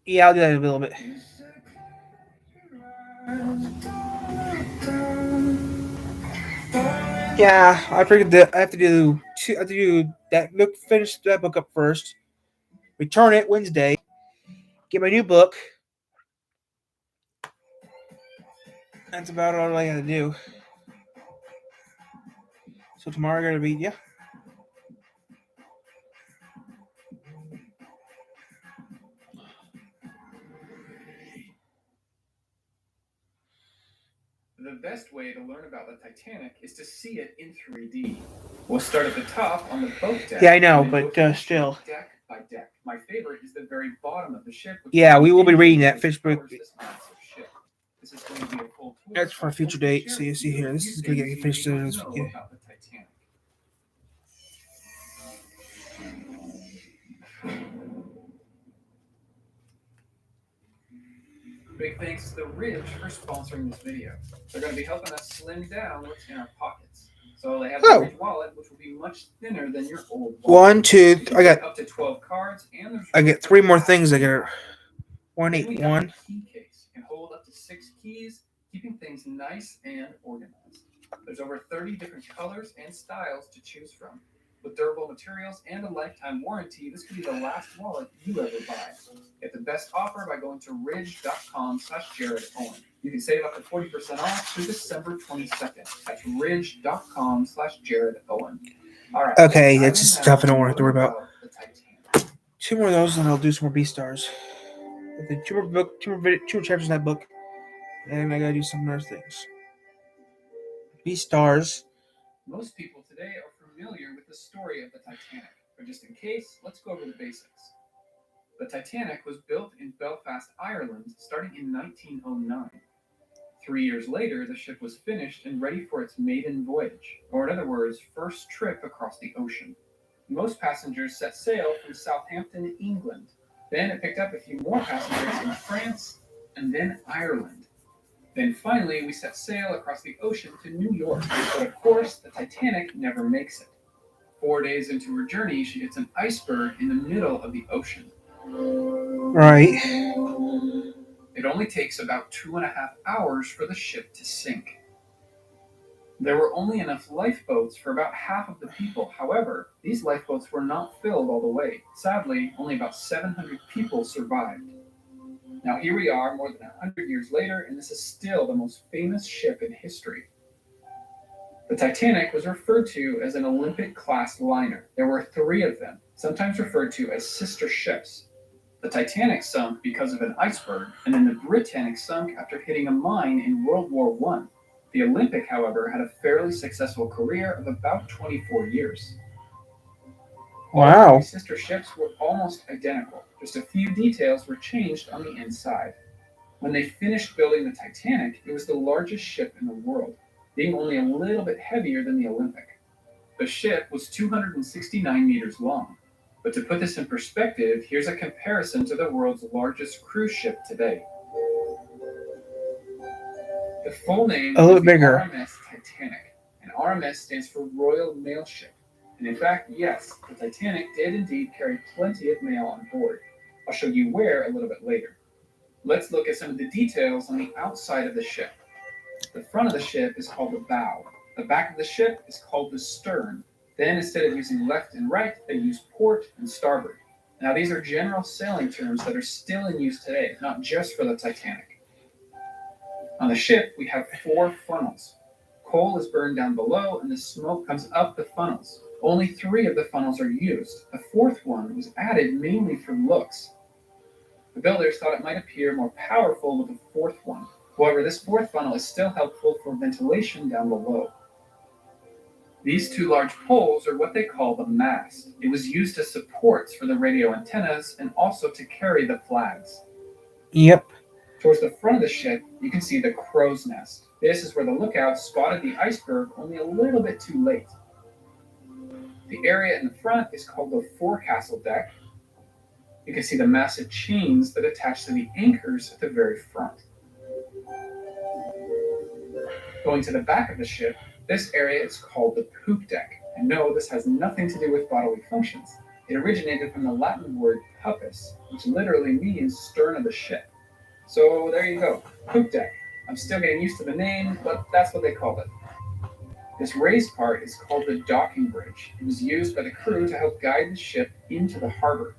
Yeah, I'll do that in a little bit. Yeah, I figured that I have to do two. I have to do that book. Finish that book up first. Return it Wednesday. Get my new book. That's about all I got to do. So tomorrow I gotta be yeah. The best way to learn about the Titanic is to see it in 3D. We'll start at the top on the boat deck. Yeah, I know, and then but go through the still. ship deck by deck. My favorite is the very bottom of the ship, which Yeah, is we the will be engine reading that room, fish which book. powers this massive ship. This is going to be a full tour, That's so for a I future hope to date. share So you with see you here, a this few is gonna things get you finished. may not This know yeah. about the Titanic. Big thanks to the Ridge for sponsoring this video. They're going to be helping us slim down what's in our pockets. So they have the Oh, Ridge wallet, which will be much thinner than your old wallet. one, two. You can I got. fit up to 12 cards, and there's I room get for three more cash things. I in the got back. one, Then eight, we have the one. key case. It can hold up to 6 keys, keeping things nice and organized. There's over 30 different colors and styles to choose from. With durable materials and a lifetime warranty, this could be the last wallet you ever buy. Get the best offer by going to ridge.com/JaredOwen. You can save up to 40% off through December 22nd. That's ridge.com/JaredOwen. All right. Okay, Dive that's in just now stuff I don't and have to learn worry about. about the Titanic. Two more of those, and I'll do some more B stars. Two more chapters in that book, and I gotta do some other things. B stars. Most people today are familiar with the story of the Titanic, but just in case, let's go over the basics. The Titanic was built in Belfast, Ireland, starting in 1909. 3 years later, the ship was finished and ready for its maiden voyage, or in other words, first trip across the ocean. Most passengers set sail from Southampton, England. Then it picked up a few more passengers in France and then Ireland. Then finally, we set sail across the ocean to New York. But of course, the Titanic never makes it. 4 days into her journey, she hits an iceberg in the middle of the ocean. Right. It only takes about 2.5 hours for the ship to sink. There were only enough lifeboats for about half of the people. However, these lifeboats were not filled all the way. Sadly, only about 700 people survived. Now here we are more than 100 years later, and this is still the most famous ship in history. The Titanic was referred to as an Olympic-class liner. There were 3 of them, sometimes referred to as sister ships. The Titanic sunk because of an iceberg, and then the Britannic sunk after hitting a mine in World War I. The Olympic, however, had a fairly successful career of about 24 years. All 3 Wow. sister ships were almost identical. Just a few details were changed on the inside. When they finished building the Titanic, it was the largest ship in the world, being only a little bit heavier than the Olympic. The ship was 269 meters long. But to put this in perspective, here's a comparison to the world's largest cruise ship today. The full name A is little the bigger. RMS Titanic, and RMS stands for Royal Mail Ship. And in fact, yes, the Titanic did indeed carry plenty of mail on board. I'll show you where a little bit later. Let's look at some of the details on the outside of the ship. The front of the ship is called the bow. The back of the ship is called the stern. Then, instead of using left and right, they use port and starboard. Now, these are general sailing terms that are still in use today, not just for the Titanic. On the ship, we have 4 funnels. Coal is burned down below, and the smoke comes up the funnels. Only 3 of the funnels are used. The 4th one was added mainly for looks. The builders thought it might appear more powerful with the 4th one. However, this 4th funnel is still helpful for ventilation down below. These 2 large poles are what they call the mast. It was used as supports for the radio antennas and also to carry the flags. Yep. Towards the front of the ship, you can see the crow's nest. This is where the lookout spotted the iceberg only a little bit too late. The area in the front is called the forecastle deck. You can see the massive chains that attach to the anchors at the very front. Going to the back of the ship, this area is called the poop deck. And no, this has nothing to do with bodily functions. It originated from the Latin word puppus, which literally means stern of the ship. So there you go, poop deck. I'm still getting used to the name, but that's what they called it. This raised part is called the docking bridge. It was used by the crew to help guide the ship into the harbor.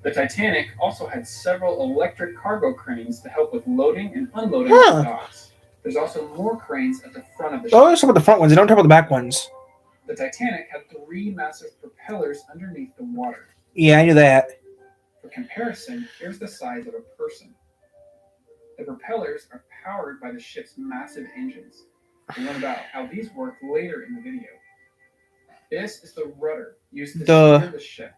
The Titanic also had several electric cargo cranes to help with loading and unloading at the Huh. docks. There's also more cranes at the front of the Oh, ship. let's talk about the front ones. I don't talk about the back ones. The Titanic had three massive propellers underneath the water. Yeah, I knew that. For comparison, here's the size of a person. The propellers are powered by the ship's massive engines. We'll learn about how these work later in the video. This is the rudder used to steer the ship.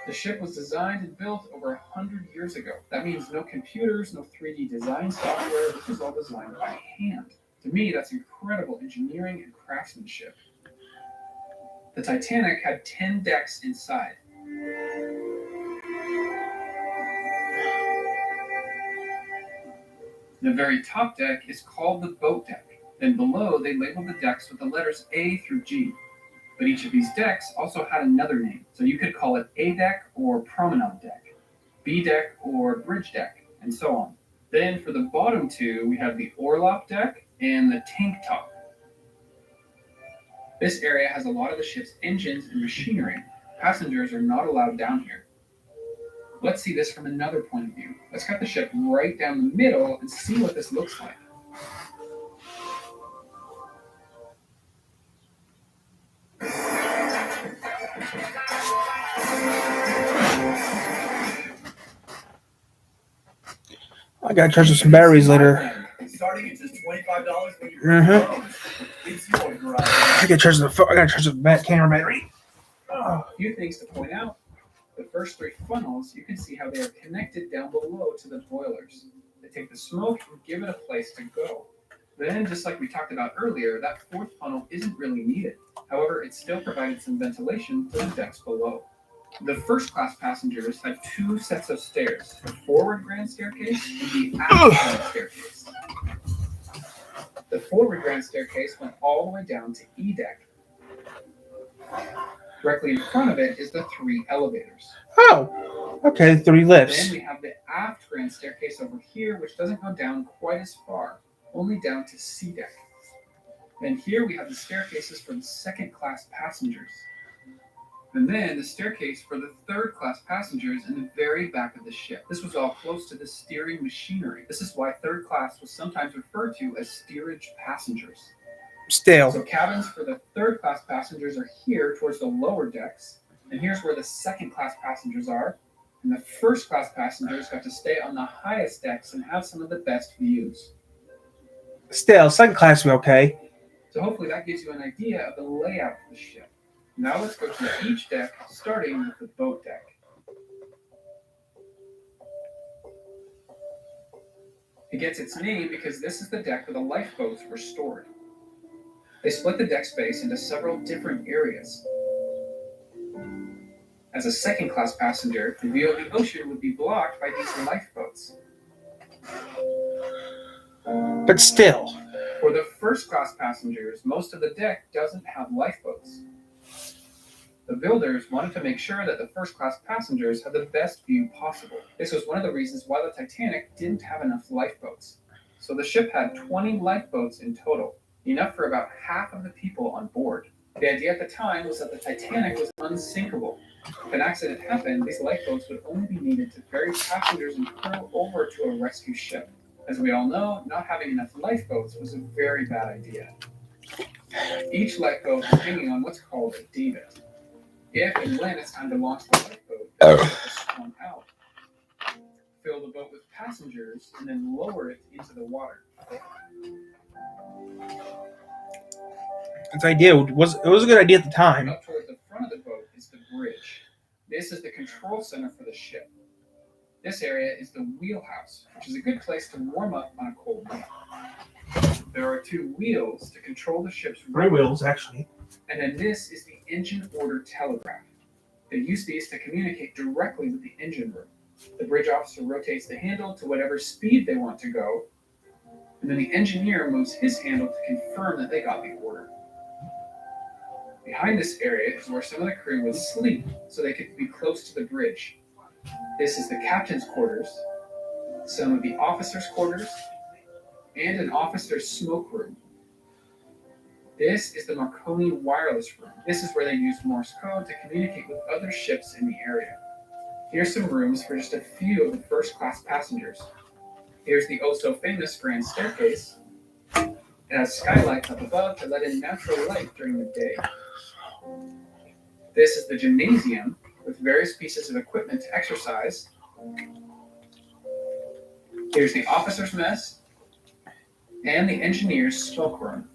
The ship was designed and built over 100 years ago. That means no computers, no 3D design software. This was all designed by hand. To me, that's incredible engineering and craftsmanship. The Titanic had 10 decks inside. The very top deck is called the boat deck. Then below, they labeled the decks with the letters A through G. But each of these decks also had another name, so you could call it A deck or promenade deck, B deck or bridge deck, and so on. Then for the bottom two, we have the orlop deck and the tank top. This area has a lot of the ship's engines and machinery. Passengers are not allowed down here. Let's see this from another point of view. Let's cut the ship right down the middle and see what this looks like. I gotta charge some batteries later. Starting at just $25 when you It's your garage. I gotta charge the camera battery. A few things to point out. The first three funnels, you can see how they are connected down below to the boilers. They take the smoke and give it a place to go. Then, just like we talked about earlier, that fourth funnel isn't really needed. However, it still provided some ventilation to the decks below. The first class passengers had two sets of stairs, the forward grand staircase and the aft grand staircase. The forward grand staircase went all the way down to E deck. Directly in front of it is the three elevators. Oh, okay, 3 lifts. Then we have the aft grand staircase over here, which doesn't go down quite as far, only down to C deck. Then here we have the staircases for the second class passengers. And then the staircase for the third class passengers in the very back of the ship. This was all close to the steering machinery. This is why third class was sometimes referred to as steerage passengers. Still. So cabins for the third class passengers are here towards the lower decks. And here's where the second class passengers are. And the first class passengers got to stay on the highest decks and have some of the best views. Still, second class will be okay. So hopefully that gives you an idea of the layout of the ship. Now let's go to each deck, starting with the boat deck. It gets its name because this is the deck where the lifeboats were stored. They split the deck space into several different areas. As a second class passenger, the view of the ocean would be blocked by these lifeboats. But still. For the first class passengers, most of the deck doesn't have lifeboats. The builders wanted to make sure that the first class passengers had the best view possible. This was one of the reasons why the Titanic didn't have enough lifeboats. So the ship had 20 lifeboats in total, enough for about half of the people on board. The idea at the time was that the Titanic was unsinkable. If an accident happened, these lifeboats would only be needed to ferry passengers and crew over to a rescue ship. As we all know, not having enough lifeboats was a very bad idea. Each lifeboat is hanging on what's called a davit. If and when it's time to launch the lifeboat, the boat will swim out. Fill the boat with passengers and then lower it into the water. Its idea was a good idea at the time. Up toward the front of the boat is the bridge. This is the control center for the ship. This area is the wheelhouse, which is a good place to warm up on a cold day. There are two wheels to control the ship's Three wheels, actually. And then this is the engine order telegraph. They use these to communicate directly with the engine room. The bridge officer rotates the handle to whatever speed they want to go, and then the engineer moves his handle to confirm that they got the order. The Behind this area is where some of the crew would sleep so they could be close to the bridge. This is the captain's quarters, some of the officers' quarters, and an officer's smoke room. This is the Marconi wireless room. This is where they use Morse code to communicate with other ships in the area. Here's some rooms for just a few of the first-class passengers. Here's the oh-so-famous grand staircase. It has skylights up above to let in natural light during the day. This is the gymnasium with various pieces of equipment to exercise. Here's the officer's mess and the engineer's smoke room.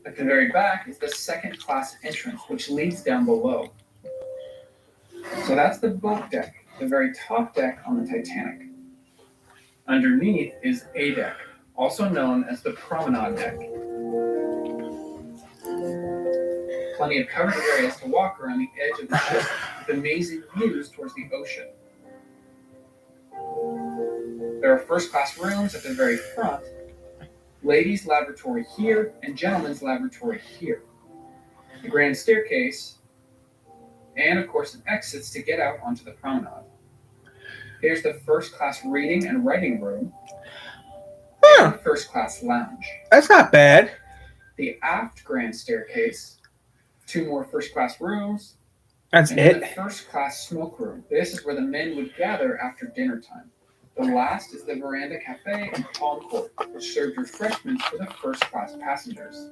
At the very back is the second-class entrance, which leads down below. So that's the boat deck, the very top deck on the Titanic. Underneath is A deck, also known as the promenade deck. Plenty of covered areas to walk around the edge of the ship with amazing views towards the ocean. There are first-class rooms at the very front, ladies' lavatory here, and gentlemen's lavatory here. The grand staircase, and of course exits to get out onto the promenade. Here's the first-class reading and writing room, and the first-class lounge. That's not bad. The aft grand staircase, 2 more first-class rooms, That's and then it. the first-class smoke room. This is where the men would gather after dinner time. The last is the veranda cafe and palm court, which served refreshments for the first-class passengers.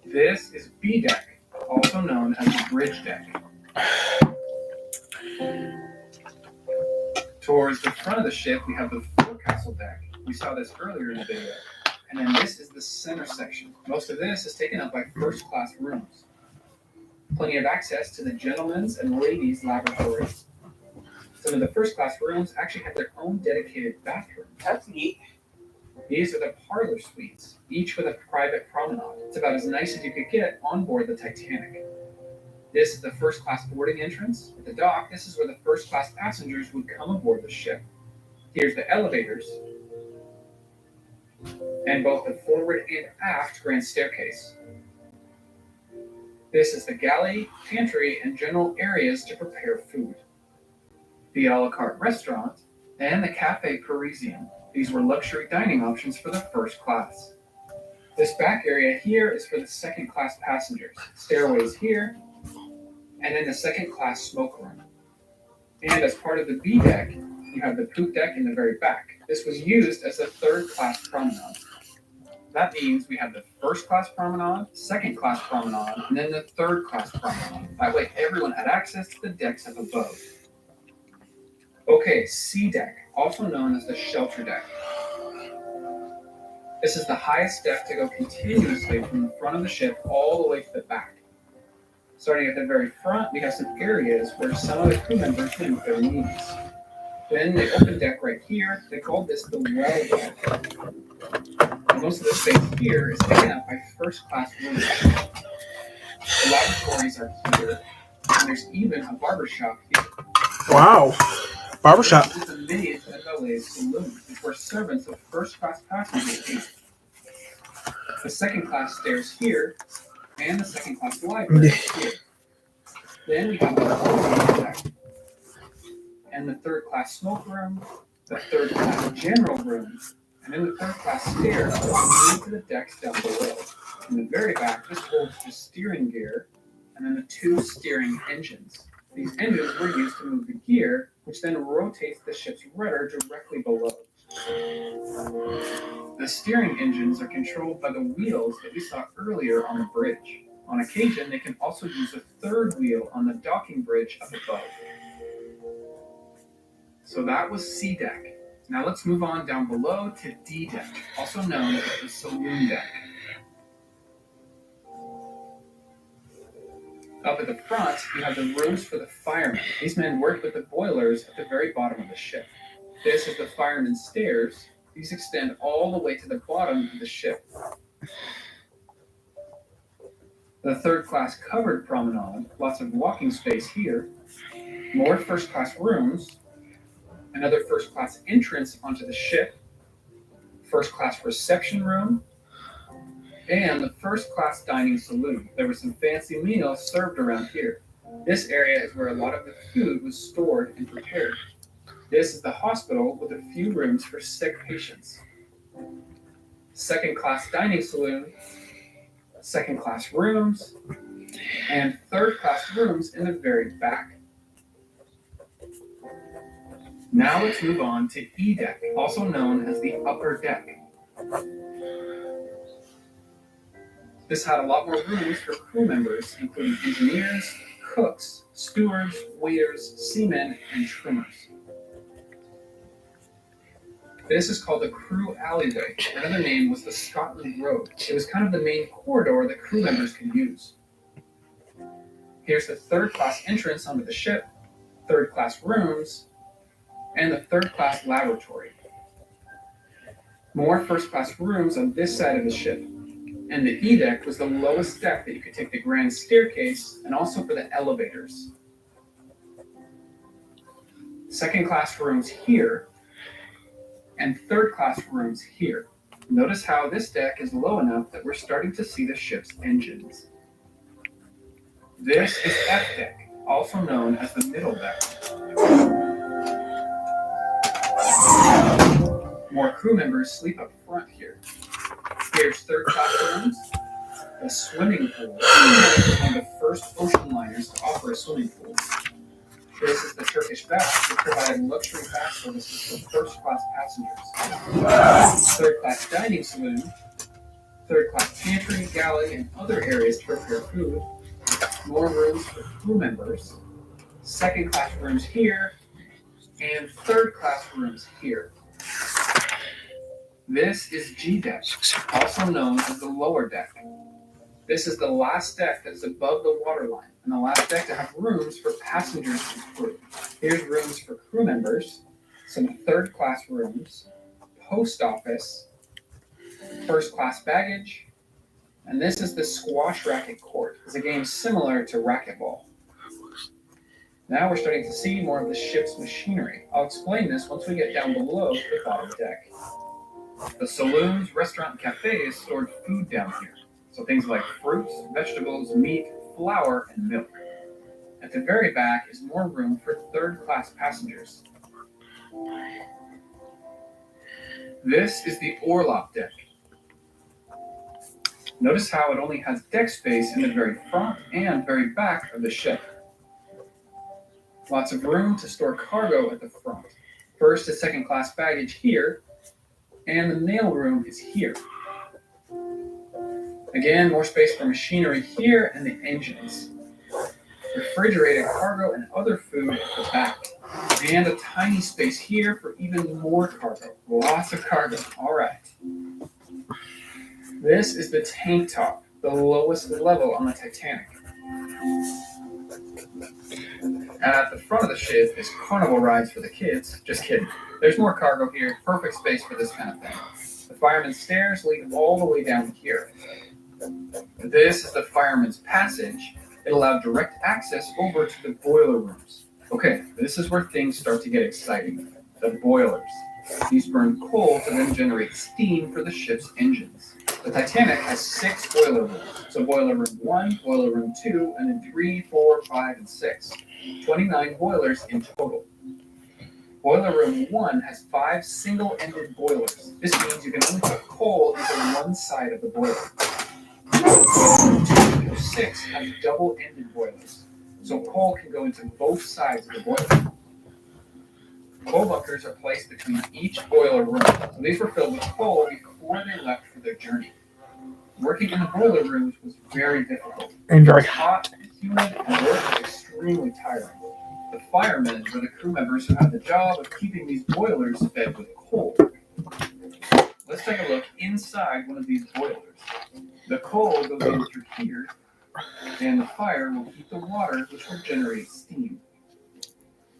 This is B deck, also known as the bridge deck. Towards the front of the ship, we have the forecastle deck. We saw this earlier in the video. And then this is the center section. Most of this is taken up by first-class rooms. Plenty of access to the gentlemen's and ladies' lavatories. Some of the first-class rooms actually have their own dedicated bathrooms. That's neat. These are the parlor suites, each with a private promenade. It's about as nice as you could get on board the Titanic. This is the first-class boarding entrance. At the dock, this is where the first-class passengers would come aboard the ship. Here's the elevators, and both the forward and aft grand staircase. This is the galley, pantry, and general areas to prepare food. The a la carte restaurant, and the Café Parisien. These were luxury dining options for the first class. This back area here is for the second class passengers. Stairways here, and then the second class smoke room. And as part of the B deck, you have the poop deck in the very back. This was used as a third class promenade. That means we have the first class promenade, second class promenade, and then the third class promenade. That way everyone had access to the decks up above. Okay, C deck, also known as the shelter deck. This is the highest deck to go continuously from the front of the ship all the way to the back. Starting at the very front, we have some areas where some of the crew members can move their knees. Then the open deck right here, they called this the well deck. And most of the space here is taken up by first-class rooms. The laboratories are here, and there's even a barbershop here. Wow. Barbershop. This is a mini valet saloon, which where servants of first-class passengers eat. The second-class stairs here, and the second-class library here. Then we have the fourth deck, and the third-class smoke room, the third-class general room, and then the third-class stairs that lead to the decks down below. In the very back, this holds the steering gear, and then the 2 steering engines. These engines were used to move the gear, which then rotates the ship's rudder directly below. The steering engines are controlled by the wheels that we saw earlier on the bridge. On occasion, they can also use a third wheel on the docking bridge up above. So that was C deck. Now let's move on down below to D deck, also known as the saloon deck. Up at the front, you have the rooms for the firemen. These men worked with the boilers at the very bottom of the ship. This is the firemen's stairs. These extend all the way to the bottom of the ship. The third-class covered promenade, lots of walking space here, more first-class rooms, another first-class entrance onto the ship, first-class reception room, And the first-class dining saloon. There were some fancy meals served around here. This area is where a lot of the food was stored and prepared. This is the hospital with a few rooms for sick patients. Second-class dining saloon, second-class rooms, and third-class rooms in the very back. Now let's move on to E deck, also known as the upper deck. This had a lot more rooms for crew members, including engineers, cooks, stewards, waiters, seamen, and trimmers. This is called the crew alleyway. Another name was the Scotland Road. It was kind of the main corridor that crew members could use. Here's the third-class entrance onto the ship, third-class rooms, and the third-class laboratory. More first-class rooms on this side of the ship. And the E deck was the lowest deck that you could take the grand staircase and also for the elevators. Second-class rooms here and third-class rooms here. Notice how this deck is low enough that we're starting to see the ship's engines. This is F deck, also known as the middle deck. More crew members sleep up front here. Here's third-class rooms, a swimming pool. This is one of the first ocean liners to offer a swimming pool. This is the Turkish bath, which provided luxury bath services for first-class passengers. Third-class dining saloon, third-class pantry, galley, and other areas to prepare food. More rooms for crew members. Second-class rooms here, and third-class rooms here. This is G deck, also known as the lower deck. This is the last deck that is above the waterline, and the last deck to have rooms for passengers and crew. Here's rooms for crew members, some third-class rooms, post office, first-class baggage, and this is the squash racket court. It's a game similar to racquetball. Now we're starting to see more of the ship's machinery. I'll explain this once we get down below to the bottom deck. The saloons, restaurant, and cafes stored food down here. So things like fruits, vegetables, meat, flour, and milk. At the very back is more room for third-class passengers. This is the orlop deck. Notice how it only has deck space in the very front and very back of the ship. Lots of room to store cargo at the front. First to second-class baggage here, and the mail room is here. Again, more space for machinery here and the engines. Refrigerated cargo and other food at the back. And a tiny space here for even more cargo. Lots of cargo. All right. This is the tank top, the lowest level on the Titanic. At the front of the ship is carnival rides for the kids. Just kidding. There's more cargo here. Perfect space for this kind of thing. The fireman's stairs lead all the way down here. This is the fireman's passage. It allowed direct access over to the boiler rooms. Okay, this is where things start to get exciting. The boilers. These burn coal to then generate steam for the ship's engines. The Titanic has 6 boiler rooms. So boiler room 1, boiler room 2, and then 3, 4, 5, and 6. 29 boilers in total. Boiler room 1 has 5 single-ended boilers. This means you can only put coal into one side of the boiler. Boiler room 2 through 6 have double-ended boilers, so coal can go into both sides of the boiler. Coal bunkers are placed between each boiler room. So these were filled with coal before they left for their journey. Working in the boiler rooms was very difficult. And very hot and humid, and work was extremely tiring. The firemen were the crew members who had the job of keeping these boilers fed with coal. Let's take a look inside one of these boilers. The coal goes in through here, and the fire will heat the water, which will generate steam.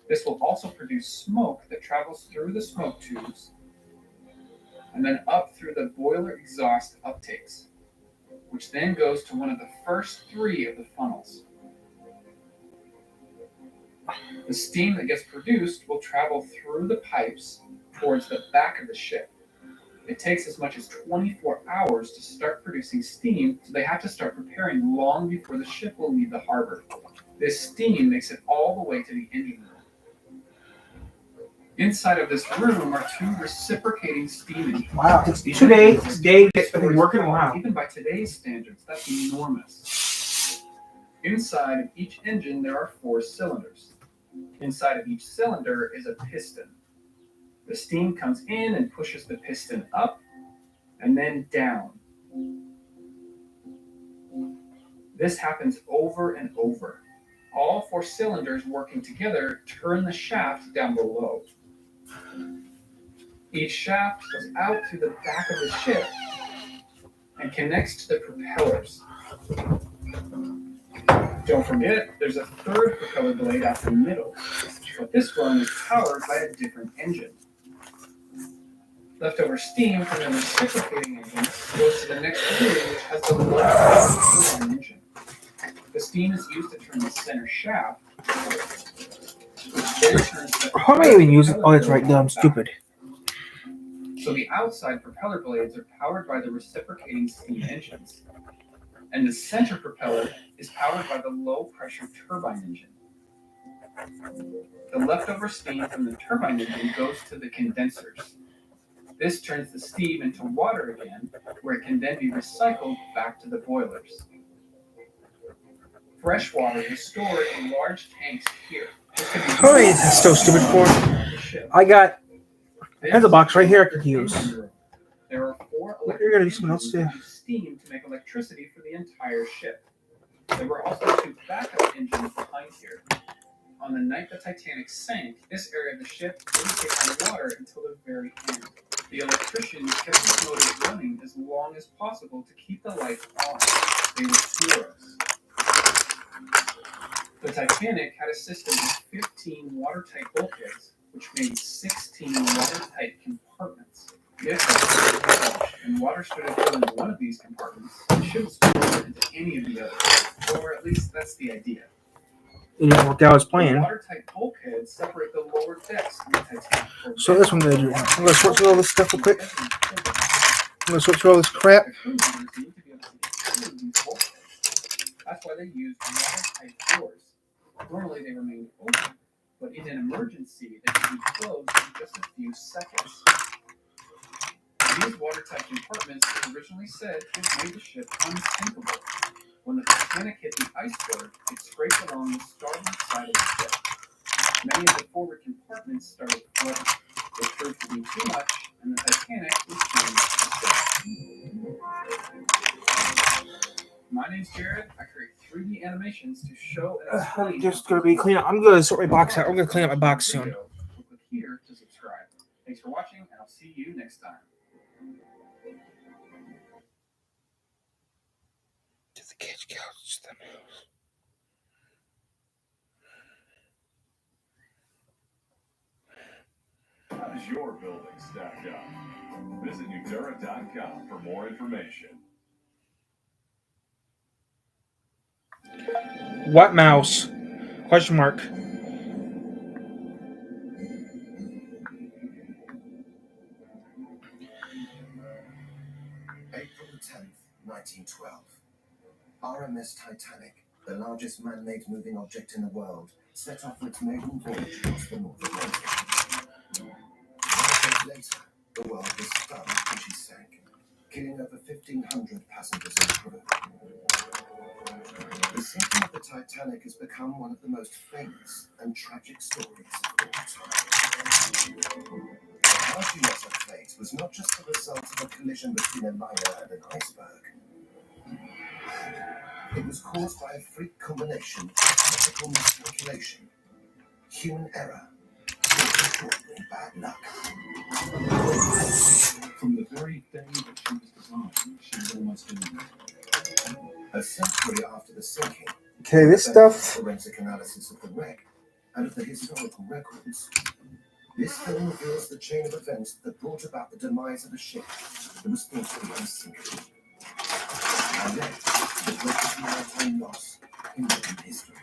This will also produce smoke that travels through the smoke tubes and then up through the boiler exhaust uptakes, which then goes to one of the first 3 of the funnels. The steam that gets produced will travel through the pipes towards the back of the ship. It takes as much as 24 hours to start producing steam, so they have to start preparing long before the ship will leave the harbor. This steam makes it all the way to the engine room. Inside of this room are two reciprocating steam engines. Wow, it's These 2 days. engines Day to are get everything working. stories Wow. Even by today's standards, that's enormous. Inside of each engine, there are 4 cylinders. Inside of each cylinder is a piston. The steam comes in and pushes the piston up and then down. This happens over and over. All 4 cylinders working together turn the shaft down below. Each shaft goes out through the back of the ship and connects to the propellers. Don't forget, there's a third propeller blade out the middle, but this one is powered by a different engine. Leftover steam from the reciprocating engine goes to the next room, which has the largest turbine engine. The steam is used to turn the center shaft, which then turns the How am I even using? Oh, that's right. No, I'm stupid. So the outside propeller blades are powered by the reciprocating steam engines, and the center propeller is powered by the low-pressure turbine engine. The leftover steam from the turbine engine goes to the condensers. This turns the steam into water again, where it can then be recycled back to the boilers. Fresh water is stored in large tanks here. Oh, that's so stupid for. I got a box right here I could use. There are 4 You're gonna do something else too. steam to make electricity for the entire ship. There were also 2 backup engines behind here. On the night the Titanic sank, this area of the ship didn't take on water until the very end. The electricians kept the motors running as long as possible to keep the lights on. They were heroes. The Titanic had a system of 15 watertight bulkheads, which made 16 watertight compartments. If and water started filling one of these compartments, the ship was floated into any of the others. Or at least that's the idea. It didn't work out as The planned. watertight bulkheads separate the lower decks from the Titanic. So that's what I'm gonna do. I'm gonna sort through all this stuff real quick. I'm gonna sort through all this crap. The crew members need to be able to get through these bulkheads. That's why they used watertight doors. Normally they remain open, but in an emergency they can be closed in just a few seconds. These watertight compartments were originally said to have made the ship unsinkable. When the Titanic hit the iceberg, it scraped along the starboard side of the ship. Many of the forward compartments started flooding. It proved to be too much, and the Titanic was doomed to sink. My name's Jared. I create 3D animations to show and explain. I'm just gonna be clean up. I'm gonna sort my box out. I'm gonna clean up my box soon. Click here to subscribe. Thanks for watching, and I'll see you next time. To the cage couch, the mouse. How does your building stack up? Visit Nutera.com for more information. What mouse? Question mark. April 10th, 1912. RMS Titanic, the largest man-made moving object in the world, set off for its maiden voyage across the North Atlantic. 5 days later, the world was stunned when she sank, killing over 1,500 passengers and crew. The sinking of the Titanic has become one of the most famous and tragic stories of all time. The harshness of fate was not just the result of a collision between a liner and an iceberg. It was caused by a freak combination of technical miscalculation, human error, and extraordinary bad luck. From the very day that she was designed, she was almost doomed. A century after the sinking, Okay, this thanks stuff. to forensic analysis of the wreck and of the historical records, this film reveals the chain of events that brought about the demise of a ship that was thought to be unsinkable, and led to the greatest maritime loss in modern history.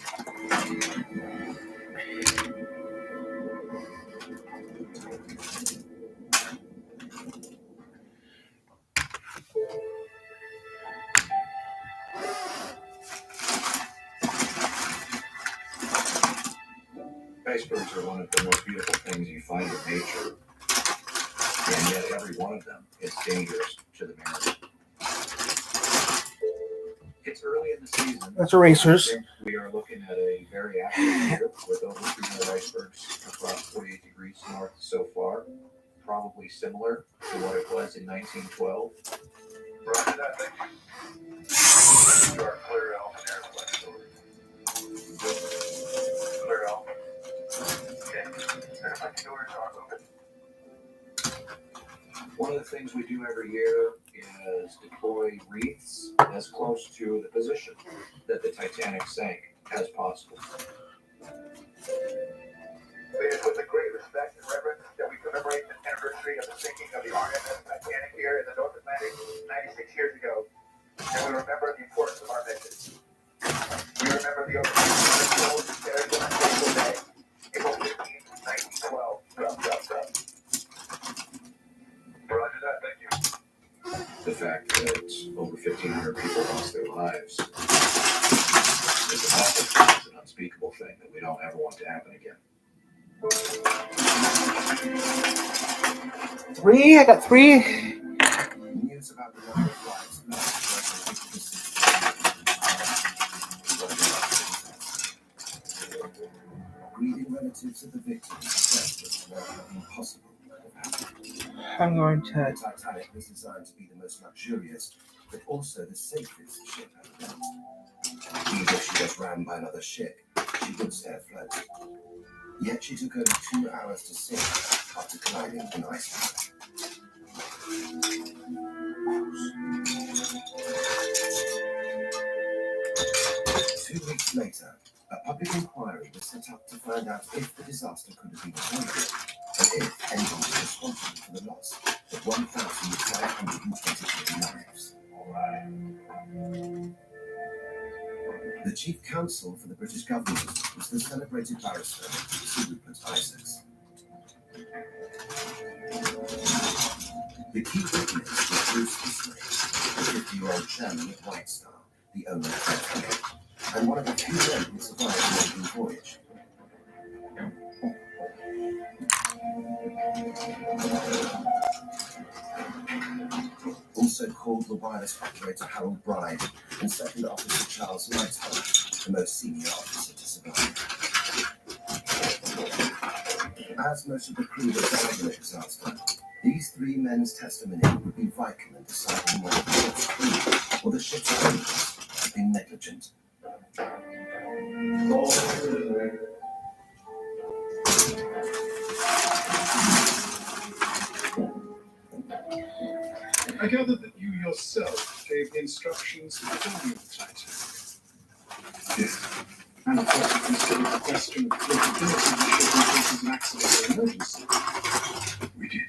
Icebergs are one of the most beautiful things you find in nature, and yet every one of them is dangerous to the mariner. It's early in the season. That's erasers. I think we are looking at a very active year with over 300 icebergs across 48 degrees north so far. Probably similar to what it was in 1912. Roger that, thank you. You are clear Alpha Air Flight Authority. Clear Alpha. Okay. Airplane doors are open. One of the things we do every year is deploy wreaths as close to the position that the Titanic sank as possible. It is with a great respect and reverence that we commemorate the anniversary of the sinking of the RMS Titanic here in the North Atlantic 96 years ago. And we remember the importance of our mission. We remember the over 200 souls who perished on that fateful day, April 15, 1912. Roger that, thank you. The fact that over 1,500 people lost their lives is an awful thing. It's an unspeakable thing that we don't ever want to happen again. 3. I got 3. News about the number of lives lost. Grieving relatives of the victims said that the impossible could have happened. I'm going The to. Titanic was designed to be the most luxurious, but also the safest ship ever built. Even if she was rammed by another ship, she would stay afloat. Yet she took over 2 hours to sink after colliding with an iceberg. Two weeks later, a public inquiry was set up to find out if the disaster could have been avoided, and if anyone was responsible for the loss of 1,523 lives. The chief counsel for the British government was the celebrated barrister Sir Rupert Isaacs. The key witness was Bruce Isley, the 50-year-old chairman of White Star, the owner of Titanic, and one of the few men who survived the maiden voyage. Also called the wireless operator Harold Bride and second officer Charles Lightoller, the most senior officer to survive. As most of the crew were died in the disaster, these 3 men's testimony would be vital in deciding whether the ship's crew or the ship's owners had been negligent. I gather that you yourself gave the instructions for the building of the Titanic. Yes. And of course you considered the question of floatability of the ship in case of an accident or emergency. We did.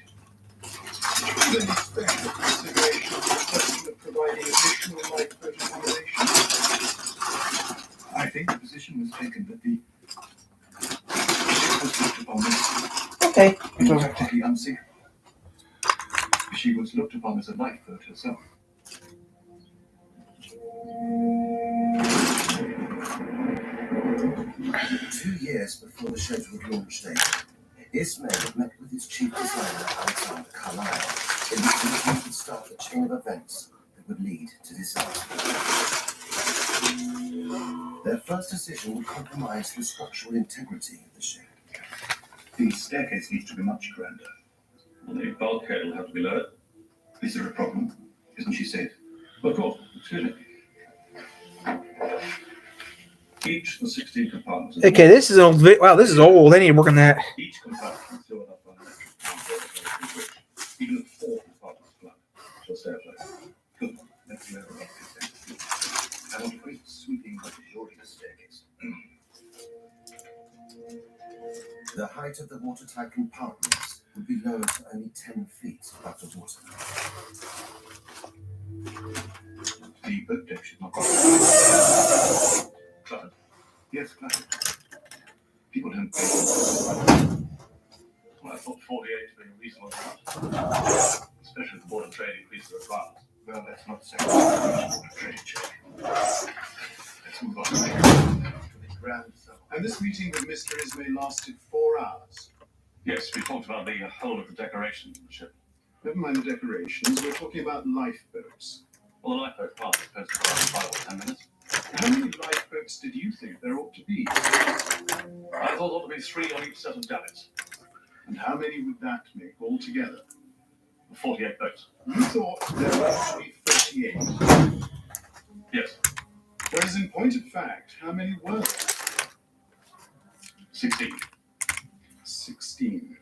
Then expect the consideration of the question of providing additional lifeboat accommodation. I think the position was taken that the ship was looked upon as Okay. practically unsinkable. She was looked upon as a lifeboat herself. Two years before the scheduled launch date, Ismay met with his chief designer Alexander Carlyle in the belief he could start a chain of events that would lead to disaster. Their first decision would compromise the structural integrity of the ship. The staircase needs to be much grander. The bulkhead will have to be lowered. Is there a problem? Isn't she safe? Of course. Excuse me. Each of the 16 compartments. Okay, this is old. Wow, this is old. I need to work on that. Each compartment is filled up on an electric switch. Even if 4 compartments flood, she'll stay afloat. Good. Let's level up this thing. I want a great sweeping luxurious staircase. The height of the watertight compartments would be lowered to only 10 feet above the water. The boat deck should not be cluttered. Yes, cluttered. People don't pay. Well, I thought 48 being a reasonable amount. Especially if the Board of Trade increased the requirements. Well, that's not the Board of Trade check. Let's move on to the grand sum. And this meeting with Mr. Ismay lasted 4 hours. Yes, we talked about the whole of the decoration of the ship. Never mind the decorations, we're talking about lifeboats. Well, the lifeboat part is supposed to last 5 or 10 minutes. How many lifeboats did you think there ought to be? I thought there ought to be 3 on each set of davits. And how many would that make altogether? 48 boats. You thought there were actually 38. Yes, Whereas in point of fact, how many were there? 16. 16.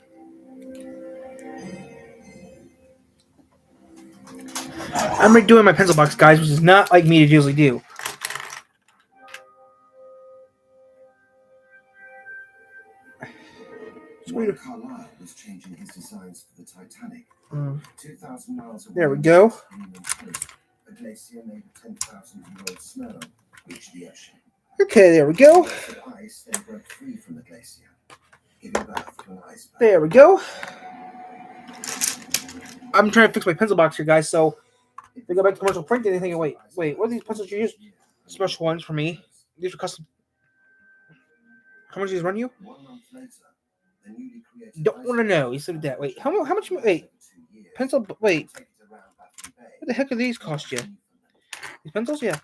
I'm redoing my pencil box, guys, which is not like me to usually do. While Carlyle was changing his designs for the Titanic, 2,000 miles away There we go. from the Greenland coast, a glacier made of 10,000-year-old snow reached the ocean. Okay, there we go. The ice then broke free from the glacier, giving birth to an iceberg. There we go. I'm trying to fix my pencil box here, guys. So if they go back to commercial printing, they think, wait, what are these pencils you use? Special ones for me. These are custom. How much do these run you? 1 month later, the newly created Don't want to know. He said that. Wait, how much? Wait, pencil. Wait, what the heck do these cost you? These pencils, yeah,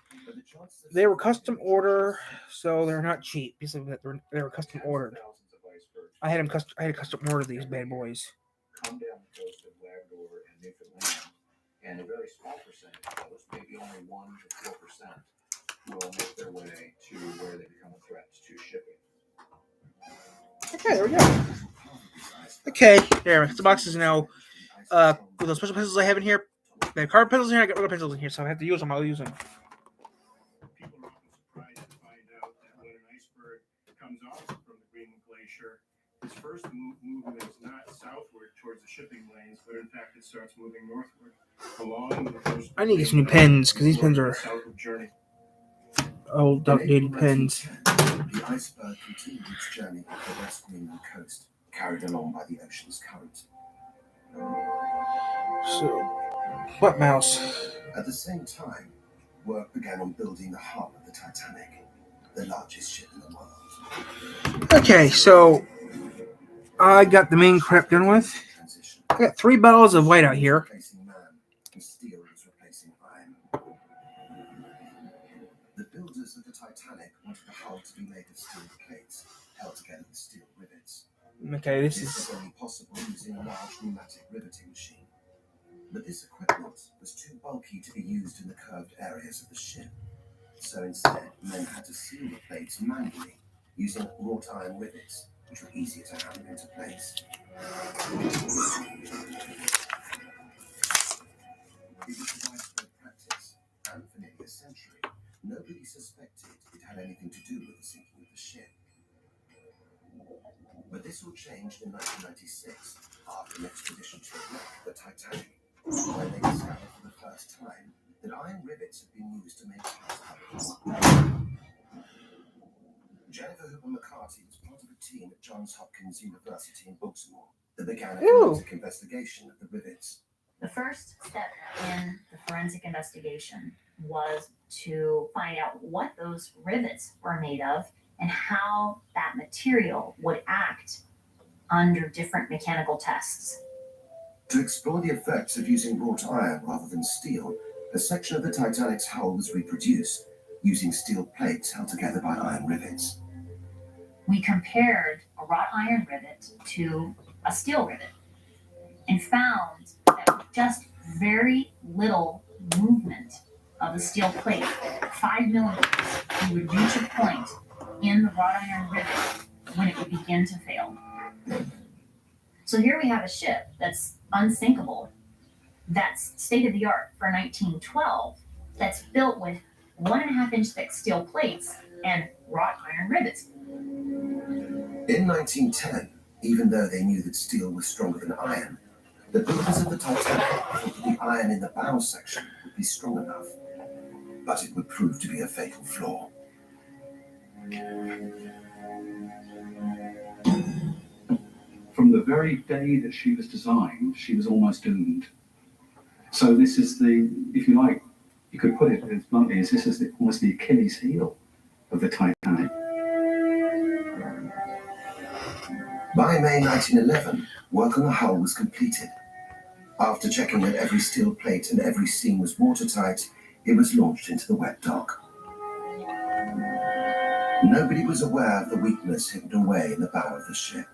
they were custom order, so they're not cheap. They were custom ordered. I had custom order these bad boys. Come down the coast of Labrador and Newfoundland, and a very small percentage of those, maybe only 1 to 4%, will make their way to where they become a threat to shipping. Okay, there we go. Okay, there. The box is now with those special pencils I have in here. They have carbon pencils in here. I got regular pencils in here, so I have to use them. I'll use them. People are often surprised to find out that when an iceberg comes off from the Greenland Glacier, its first movement is not southward towards the shipping lanes, but in fact it starts moving northward along the coast. I need to get some new pens because these pens are southward journey. old, outdated pens. The iceberg continued its journey up the West Greenland coast, carried along by the ocean's current. So, what mouse? At the same time, work began on building the hull of the Titanic, the largest ship in the world. Okay, so I got the main crap done with. Transition. I got 3 bottles of white out here. Replacing man, and steel was replacing iron. The builders of the Titanic wanted the hull to be made of steel plates, held together with steel rivets. Okay, this This is was only possible using a large pneumatic riveting machine. But this equipment was too bulky to be used in the curved areas of the ship. So instead, men had to seal the plates manually, using wrought iron rivets, which were easier to hammer into place. It was a widespread practice, and for nearly a century, nobody suspected it had anything to do with the sinking of the ship. But this all changed in 1996, after an expedition to wreck the Titanic, when they discovered for the first time that iron rivets had been used to make parts of the Jennifer Hooper McCarthy was part of a team at Johns Hopkins University in Baltimore that began a forensic investigation of the rivets. The first step in the forensic investigation was to find out what those rivets were made of and how that material would act under different mechanical tests. To explore the effects of using wrought iron rather than steel, a section of the Titanic's hull was reproduced, using steel plates held together by iron rivets. We compared a wrought iron rivet to a steel rivet and found that with just very little movement of the steel plate, 5 millimeters, we would reach a point in the wrought iron rivet when it would begin to fail. So here we have a ship that's unsinkable, that's state of the art for 1912, that's built with 1.5-inch thick steel plates and wrought iron rivets. In 1910, even though they knew that steel was stronger than iron, the builders of the Titanic thought that the iron in the bow section would be strong enough, but it would prove to be a fatal flaw. From the very day that she was designed, she was almost doomed. So this is the, if you like, you could put it as bluntly as this is almost the Achilles heel of the Titanic. By May 1911, work on the hull was completed. After checking that every steel plate and every seam was watertight, it was launched into the wet dock. Nobody was aware of the weakness hidden away in the bow of the ship,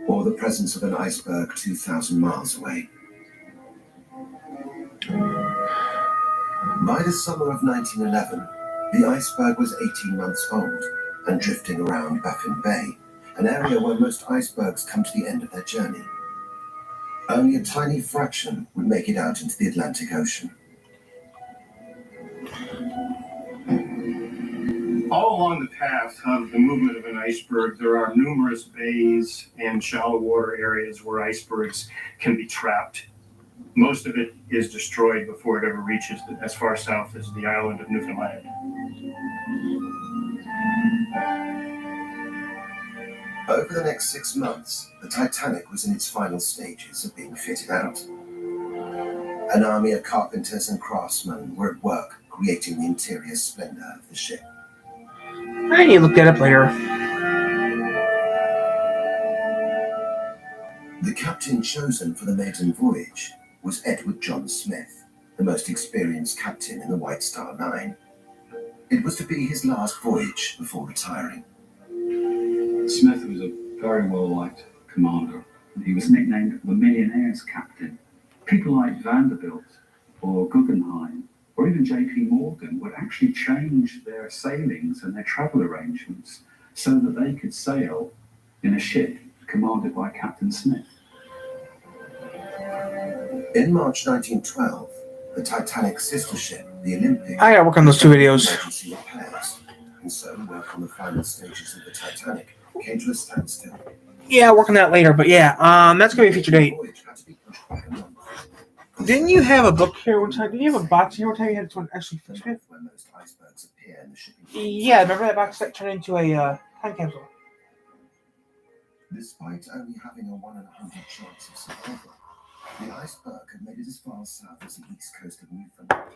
or the presence of an iceberg 2,000 miles away. By the summer of 1911, the iceberg was 18 months old and drifting around Baffin Bay, an area where most icebergs come to the end of their journey. Only a tiny fraction would make it out into the Atlantic Ocean. All along the path of the movement of an iceberg, there are numerous bays and shallow water areas where icebergs can be trapped. Most of it is destroyed before it ever reaches as far south as the island of Newfoundland. Over the next 6 months, the Titanic was in its final stages of being fitted out. An army of carpenters and craftsmen were at work creating the interior splendor of the ship. I need to look that up later. The captain chosen for the maiden voyage was Edward John Smith, the most experienced captain in the White Star Line. It was to be his last voyage before retiring. Smith was a very well-liked commander. He was nicknamed the Millionaire's Captain. People like Vanderbilt or Guggenheim or even J.P. Morgan would actually change their sailings and their travel arrangements so that they could sail in a ship commanded by Captain Smith. In March 1912, the Titanic's sister ship, the Olympic, I gotta work on those 2 videos. emergency repairs, and so work on the final stages of the Titanic came to a standstill. Yeah, I'll work on that later. But yeah, that's gonna be a feature date. Voyage had to be pushed back a month. Didn't you have a book here one time? Didn't you have a box here one time? You had to actually fix it. Where most icebergs appear in the shipping. Yeah, remember that box that turned into a time capsule? Despite only having a 1 in 100 chance of survival, the iceberg had made it as far south as the east coast of Newfoundland.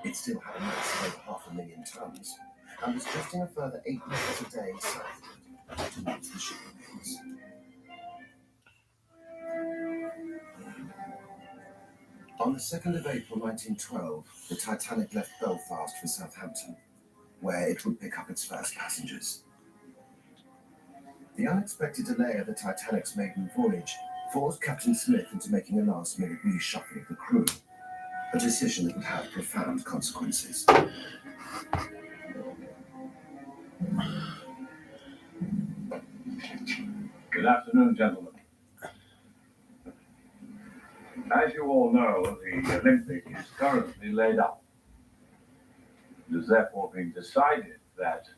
It still had a mass of over 500,000 tons and was drifting a further 8 miles a day southward towards the shipping lanes. On the 2nd of April 1912, the Titanic left Belfast for Southampton, where it would pick up its first passengers. The unexpected delay of the Titanic's maiden voyage forced Captain Smith into making a last-minute reshuffle of the crew, a decision that would have profound consequences. Good afternoon, gentlemen. As you all know, the Olympic is currently laid up. It has therefore been decided that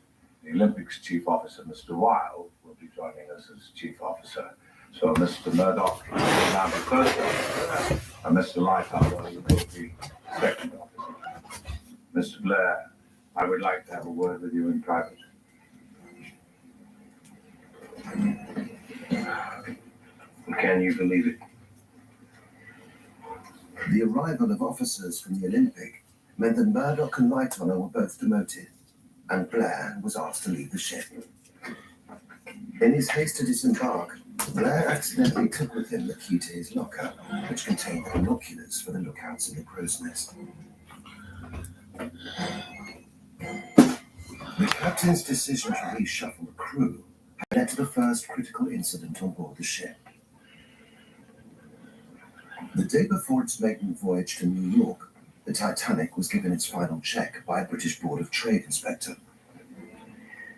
the Olympics chief officer, Mr. Wilde, will be joining us as chief officer. So Mr. Murdoch will now be first officer, and Mr. Lighthizer will be second officer. Mr. Blair, I would like to have a word with you in private. Can you believe it? The arrival of officers from the Olympic meant that Murdoch and Lightoller were both demoted, and Blair was asked to leave the ship. In his haste to disembark, Blair accidentally took with him the key to his locker, which contained binoculars for the lookouts in the crow's nest. The captain's decision to reshuffle the crew had led to the first critical incident on board the ship. The day before its maiden voyage to New York, the Titanic was given its final check by a British Board of Trade inspector.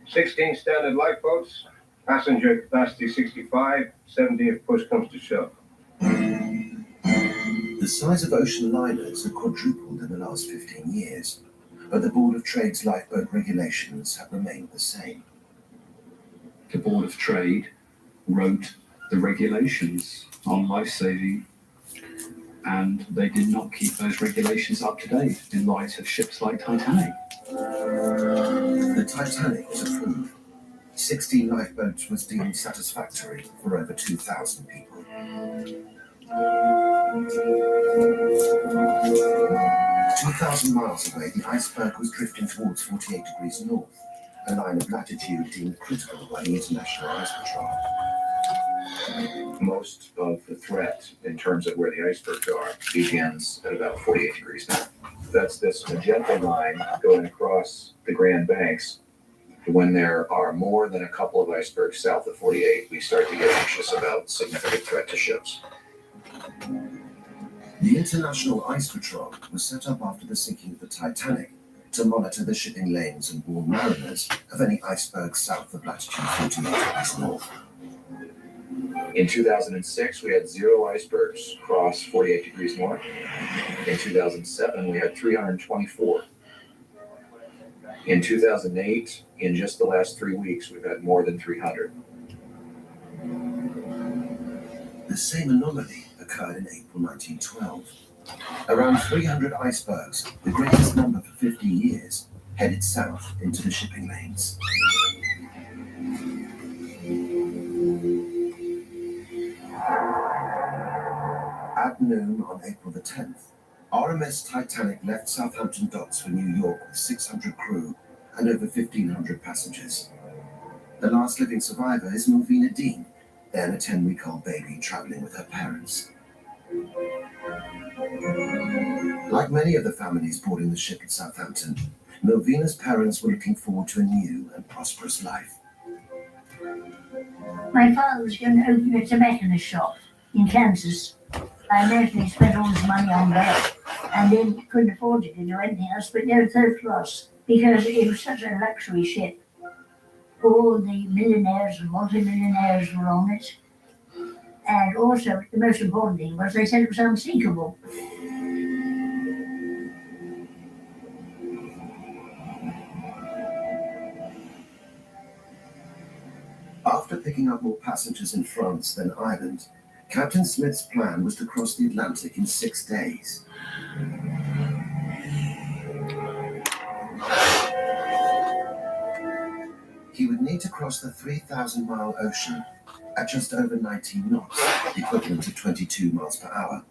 16 standard lifeboats, passenger capacity 65, 70 if push comes to shove. The size of ocean liners had quadrupled in the last 15 years, but the Board of Trade's lifeboat regulations have remained the same. The Board of Trade wrote the regulations on life-saving, and they did not keep those regulations up to date in light of ships like Titanic. The Titanic was approved. 16 lifeboats was deemed satisfactory for over 2,000 people. 2,000 miles away, the iceberg was drifting towards 48 degrees north a line of latitude deemed critical by the International Ice Patrol. Most of the threat in terms of where the icebergs are begins at about 48 degrees north. That's this magenta line going across the Grand Banks. When there are more than a couple of icebergs south of 48, we start to get anxious about significant threat to ships. The International Ice Patrol was set up after the sinking of the Titanic to monitor the shipping lanes and warn mariners of any icebergs south of latitude 48 degrees north. In 2006, we had 0 icebergs cross 48 degrees north. In 2007, we had 324. In 2008, in just the last 3 weeks, we've had more than 300. The same anomaly occurred in April 1912. Around 300 icebergs, the greatest number for 50 years, headed south into the shipping lanes. At noon on April the 10th, RMS Titanic left Southampton docks for New York with 600 crew and over 1,500 passengers. The last living survivor is Melvina Dean, then a 10-week-old baby traveling with her parents. Like many of the families boarding the ship at Southampton, Melvina's parents were looking forward to a new and prosperous life. My father was going to open a tobacconist shop in Kansas. I imagine he spent all his money on that and then couldn't afford it to do anything else but go third class because it was such a luxury ship. All the millionaires and multimillionaires were on it. And also, the most important thing was they said it was unsinkable. After picking up more passengers in France than Ireland, Captain Smith's plan was to cross the Atlantic in 6 days. He would need to cross the 3,000-mile ocean at just over 19 knots, equivalent to 22 miles per hour.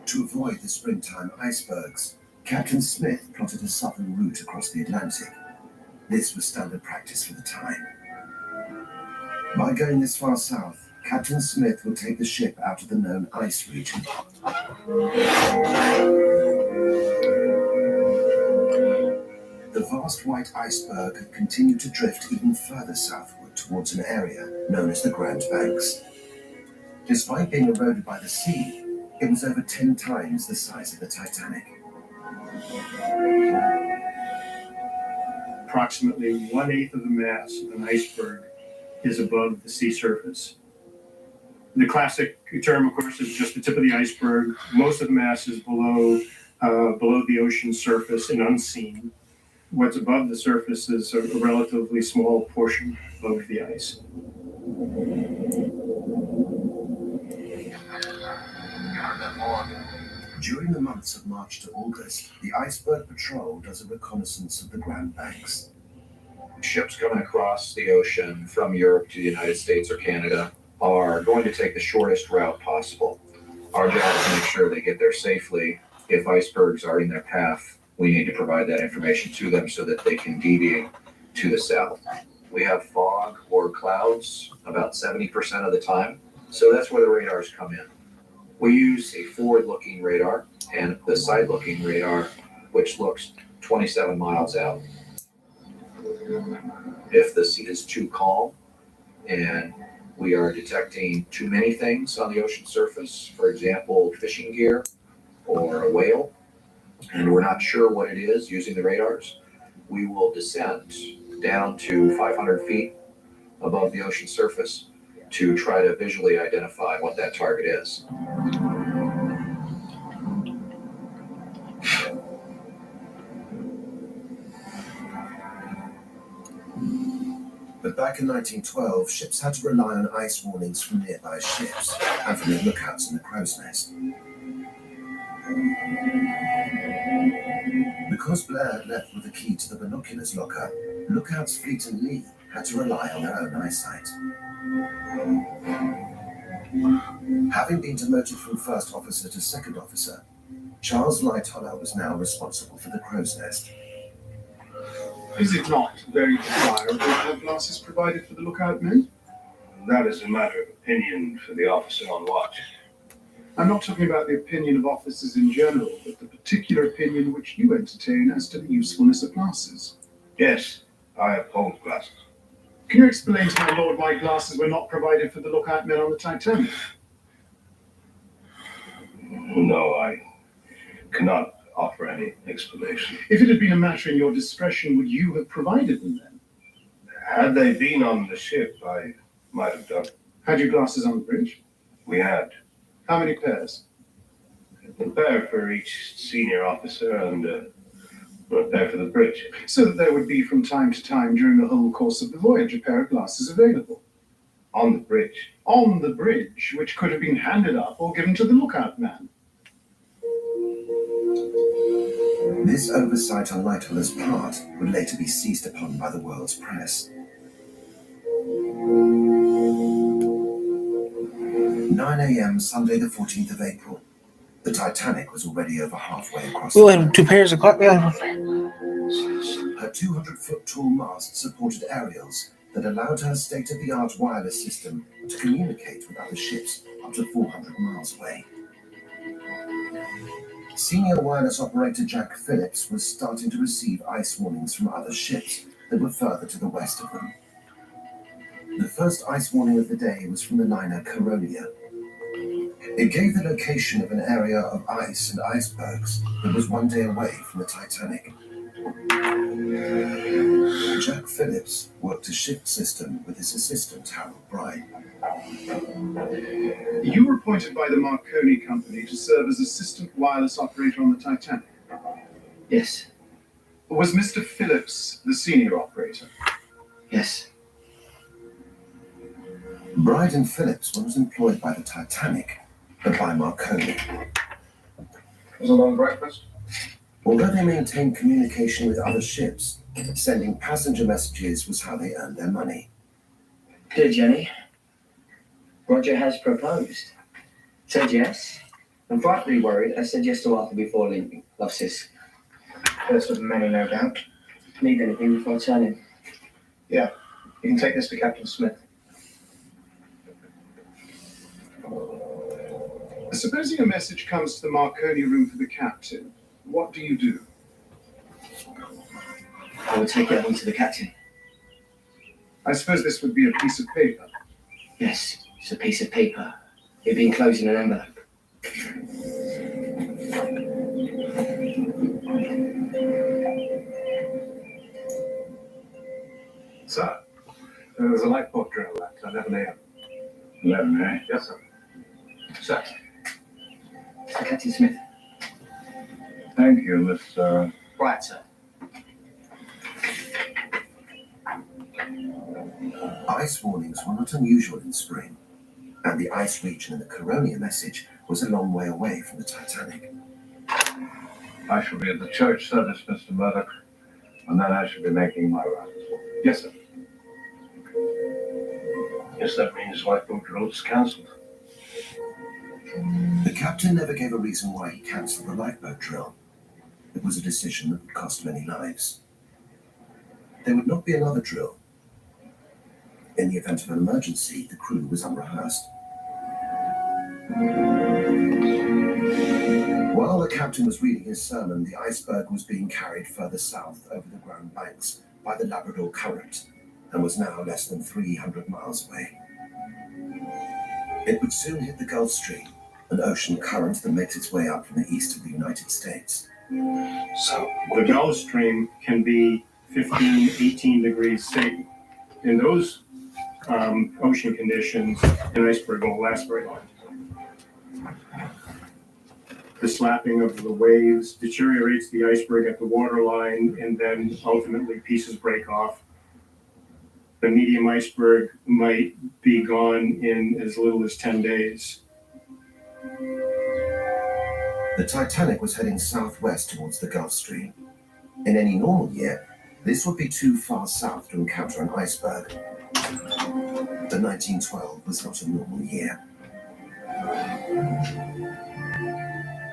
To avoid the springtime icebergs, Captain Smith plotted a southern route across the Atlantic. This was standard practice for the time. By going this far south, Captain Smith would take the ship out of the known ice region. The vast white iceberg had continued to drift even further southward towards an area known as the Grand Banks. Despite being eroded by the sea, it was over 10 times the size of the Titanic. Approximately 1/8 of the mass of an iceberg is above the sea surface. The classic term, of course, is just the tip of the iceberg. Most of the mass is below the ocean surface and unseen. What's above the surface is a relatively small portion of the ice. During the months of March to August, the Iceberg Patrol does a reconnaissance of the Grand Banks. Ships coming across the ocean from Europe to the United States or Canada are going to take the shortest route possible. Our job is to make sure they get there safely. If icebergs are in their path, we need to provide that information to them so that they can deviate to the south. We have fog or clouds about 70% of the time, so that's where the radars come in. We use a forward-looking radar and the side-looking radar, which looks 27 miles out. If the sea is too calm and we are detecting too many things on the ocean surface, for example, fishing gear or a whale, and we're not sure what it is using the radars, we will descend down to 500 feet above the ocean surface to try to visually identify what that target is. But back in 1912, ships had to rely on ice warnings from nearby ships and from the lookouts in the crow's nest. Because Blair had left with the key to the binoculars locker, lookouts Fleet and Lee had to rely on their own eyesight. Having been demoted from first officer to second officer, Charles Lightoller was now responsible for the crow's nest. Is it not very desirable to have glasses provided for the lookout men? That is a matter of opinion for the officer on watch. I'm not talking about the opinion of officers in general, but the particular opinion which you entertain as to the usefulness of glasses. Yes, I uphold glasses. Can you explain to my lord why glasses were not provided for the lookout men on the Titanic? No, I cannot offer any explanation. If it had been a matter in your discretion, would you have provided them then? Had they been on the ship, I might have done. Had you glasses on the bridge? We had. How many pairs? A pair for each senior officer and a pair for the bridge. So that there would be from time to time during the whole course of the voyage a pair of glasses available. On the bridge. On the bridge, which could have been handed up or given to the lookout man. This oversight on Lightoller's part would later be seized upon by the world's press. 9 a.m. Sunday the 14th of April. The Titanic was already over halfway across Well, the and 2 pairs of glasses. Her 200-foot tall mast supported aerials that allowed her state-of-the-art wireless system to communicate with other ships up to 400 miles away. Senior wireless operator Jack Phillips was starting to receive ice warnings from other ships that were further to the west of them. The first ice warning of the day was from the liner Coronia. It gave the location of an area of ice and icebergs that was 1 day away from the Titanic. Jack Phillips worked a shift system with his assistant Harold Bride. You were appointed by the Marconi Company to serve as assistant wireless operator on the Titanic. Yes. Was Mr. Phillips the senior operator? Yes. Bride and Phillips were not employed by the Titanic, but by Marconi. Was a long breakfast? Although they maintained communication with other ships, sending passenger messages was how they earned their money. Dear Jenny, Roger has proposed. Said yes. I'm frightfully worried. I said yes to Arthur before leaving. Love, sis. First of many, no doubt. Need anything before I turn in? Yeah, you can take this to Captain Smith. Supposing a message comes to the Marconi room for the captain, what do you do? I will take it on to the captain. I suppose this would be a piece of paper. Yes, it's a piece of paper. It'd be enclosed in an envelope. Sir, there's a lifeboat drill at 11 a.m. 11 a.m.? Yes, sir. Sir. Mr. Captain Smith. Thank you, Mr. Right, sir. Ice warnings were not unusual in spring, and the ice region in the Coronia message was a long way away from the Titanic. I shall be at the church service, Mr. Murdoch, and then I shall be making my rounds. Yes, sir. Yes, that means lifeboat drill is cancelled. The captain never gave a reason why he cancelled the lifeboat drill. It was a decision that would cost many lives. There would not be another drill. In the event of an emergency, the crew was unrehearsed. While the captain was reading his sermon, the iceberg was being carried further south over the Grand Banks by the Labrador Current and was now less than 300 miles away. It would soon hit the Gulf Stream, an ocean current that makes its way up from the east of the United States. So the Gulf Stream can be 15, 18 degrees C. In those ocean conditions, an iceberg won't last very long. The slapping of the waves deteriorates the iceberg at the waterline, and then ultimately pieces break off. The medium iceberg might be gone in as little as 10 days. The Titanic was heading southwest towards the Gulf Stream. In any normal year, this would be too far south to encounter an iceberg. The 1912 was not a normal year.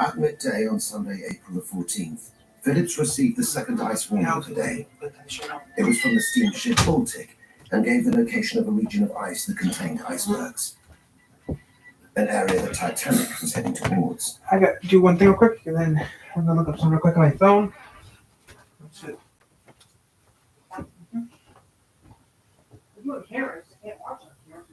At midday on Sunday, April the 14th, Phillips received the second ice warning of the day. It was from the steamship Baltic and gave the location of a region of ice that contained icebergs. An area the Titanic was heading towards. I got to do one thing real quick, and then I'm gonna look up something real quick on my phone. That's it. We're doing cameras. I can't watch on camera.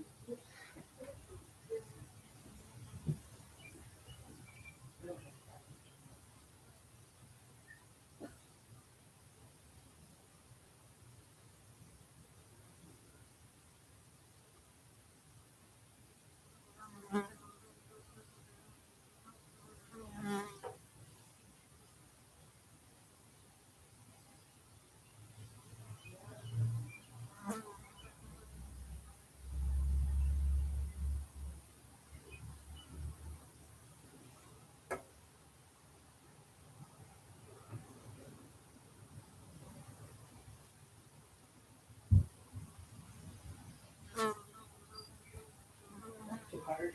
Not 200.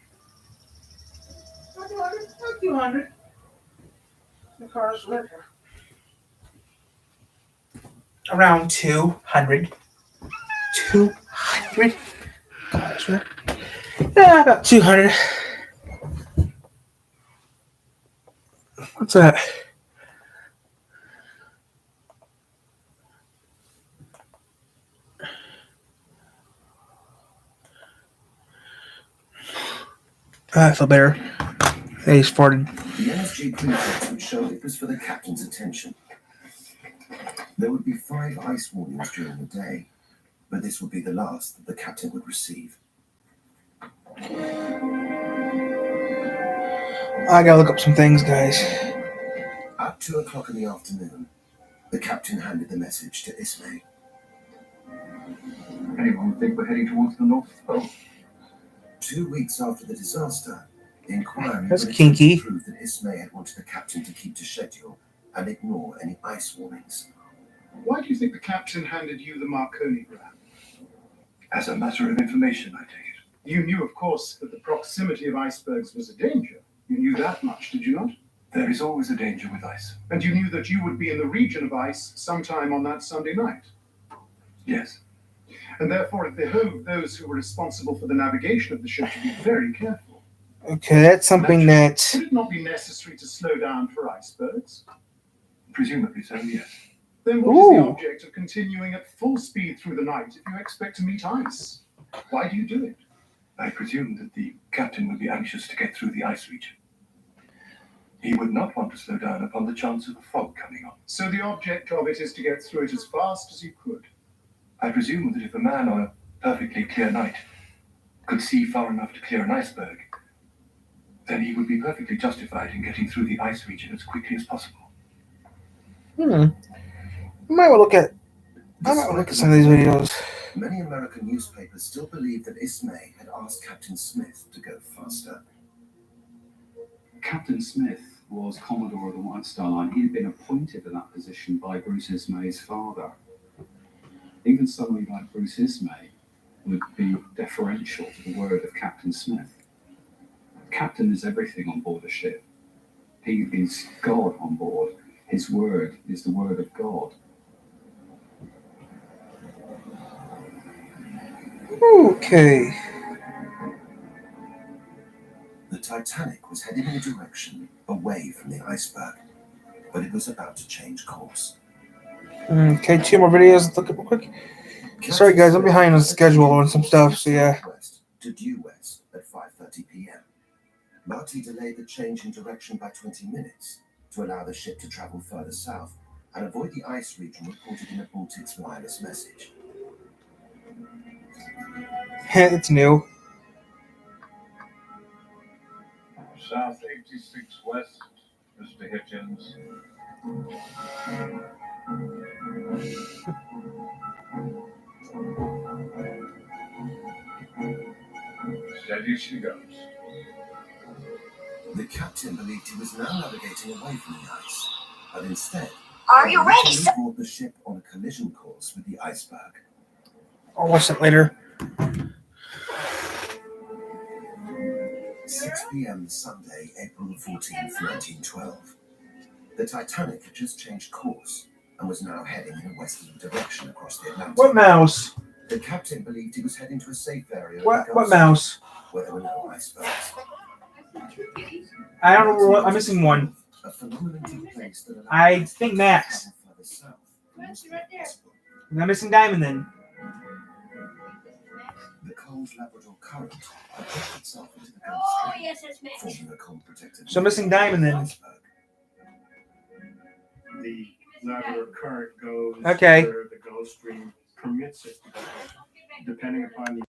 Not 200. The car's around 200. 200. Gosh, right? Yeah, about 200. What's that? I feel better. Hey, he's farted. The NSG prefix would show it was for the captain's attention. There would be 5 ice warnings during the day, but this would be the last that the captain would receive. I gotta look up some things, guys. At 2 o'clock in the afternoon, the captain handed the message to Ismay. Anyone would think we're heading towards the North Pole. 2 weeks after the disaster, the inquiry That's would kinky. prove that Ismay had wanted the captain to keep to schedule and ignore any ice warnings. Why do you think the captain handed you the Marconi graph? As a matter of information, I take it. You knew, of course, that the proximity of icebergs was a danger. You knew that much, did you not? There is always a danger with ice. And you knew that you would be in the region of ice sometime on that Sunday night. Yes. And therefore it behoved those who were responsible for the navigation of the ship to be very careful. Okay, that's something that. Would it not be necessary to slow down for icebergs? Presumably so, yes. Then what is the Ooh. object of continuing at full speed through the night if you expect to meet ice? Why do you do it? I presume that the captain would be anxious to get through the ice region. He would not want to slow down upon the chance of the fog coming on. So the object of it is to get through it as fast as you could. I presume that if a man on a perfectly clear night could see far enough to clear an iceberg, then he would be perfectly justified in getting through the ice region as quickly as possible. I might look at some of these videos. Many American newspapers still believe that Ismay had asked Captain Smith to go faster. Captain Smith was Commodore of the White Star Line. He had been appointed to that position by Bruce Ismay's father. Even somebody like Bruce Ismay would be deferential to the word of Captain Smith. Captain is everything on board a ship. He is God on board. His word is the word of God. Okay. The Titanic was heading in a direction away from the iceberg, but it was about to change course. Okay, 2 more videos. Let's look up real quick. Sorry, guys, I'm behind on schedule on some stuff, so yeah. West to due west at 5:30 p.m. Marty delayed the change in direction by 20 minutes to allow the ship to travel further south and avoid the ice region reported in the Baltic's wireless message. It's new. South 86 West, Mr. Hitchens. Steady she goes. The captain believed he was now navigating away from the ice, but instead, Are you ready, sir? brought the ship on a collision course with the iceberg. I'll watch that later. 6 p.m. Sunday, April 14th, 1912. The Titanic had just changed course and was now heading in a westerly direction across the Atlantic. What mouse? The captain believed he was heading to a safe area. What mouse? Where there were no icebergs. I don't know what I'm missing one. A phenomenon took place that allowed I think Max. further south. I'm missing Diamond then. The cold Labrador current had pushed itself into the Gulf Stream, yes, it's Mitch. forming a cold protected. So I'm missing Diamond then. iceberg. The Labrador current goes Okay. where the Gulf Stream permits it to go, depending upon the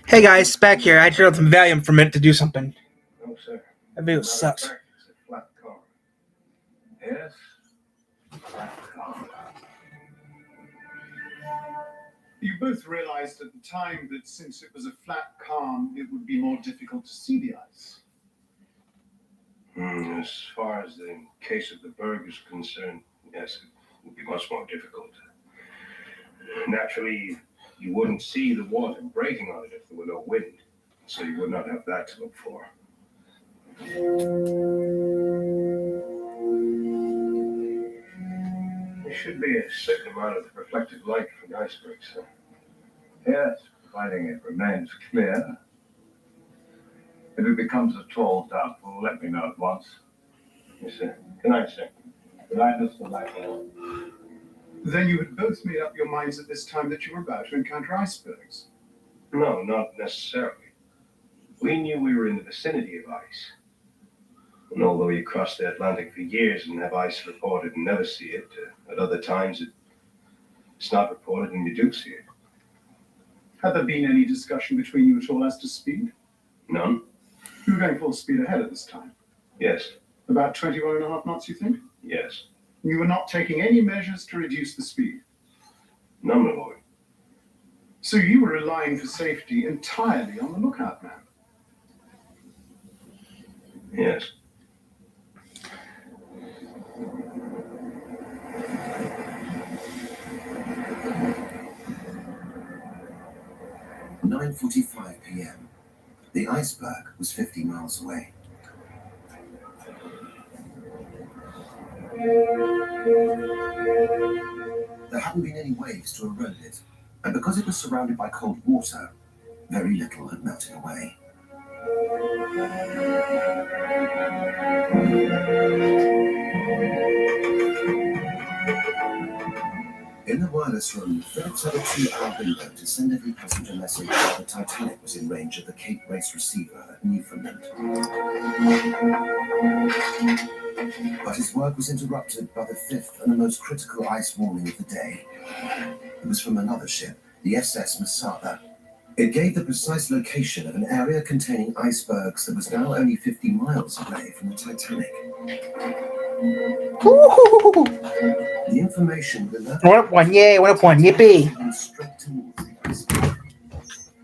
Hey guys, back here. I turned on some Valium for a minute to do something. No, sir. That video Matter of sucks. fact, it's a flat car. Yes, flat car. You both realized at the time that since it was a flat calm, it would be more difficult to see the ice. As far as the case of the berg is concerned, yes, it would be much more difficult. Naturally, you wouldn't see the water breaking on it if there were no wind, so you would not have that to look for. There should be a certain amount of reflected light from the icebergs, sir. Yes, providing it remains clear. If it becomes at all doubtful, let me know at once. Yes, sir. Good night, sir. Good night, Mr. Blackwell. Then you had both made up your minds at this time that you were about to encounter icebergs. No, not necessarily. We knew we were in the vicinity of ice. And although you cross the Atlantic for years and have ice reported and never see it, at other times it's not reported and you do see it. Had there been any discussion between you at all as to speed? None? You were going full speed ahead at this time. Yes. About 21.5 knots, you think? Yes. You were not taking any measures to reduce the speed. None, my lord. So you were relying for safety entirely on the lookout man? Yes. "9:45 p.m. The iceberg was 50 miles away. There hadn't been any waves to erode it, and because it was surrounded by cold water, very little had melted away. In the wireless room, Phillips had a 2-hour window to send every passenger message that the Titanic was in range of the Cape Race receiver at Newfoundland. But his work was interrupted by the fifth and the most critical ice warning of the day. It was from another ship, the SS Masada. It gave the precise location of an area containing icebergs that was now only 50 miles away from the Titanic. The information would alert Went up one, yay, went up one, yippee. moving straight towards the iceberg.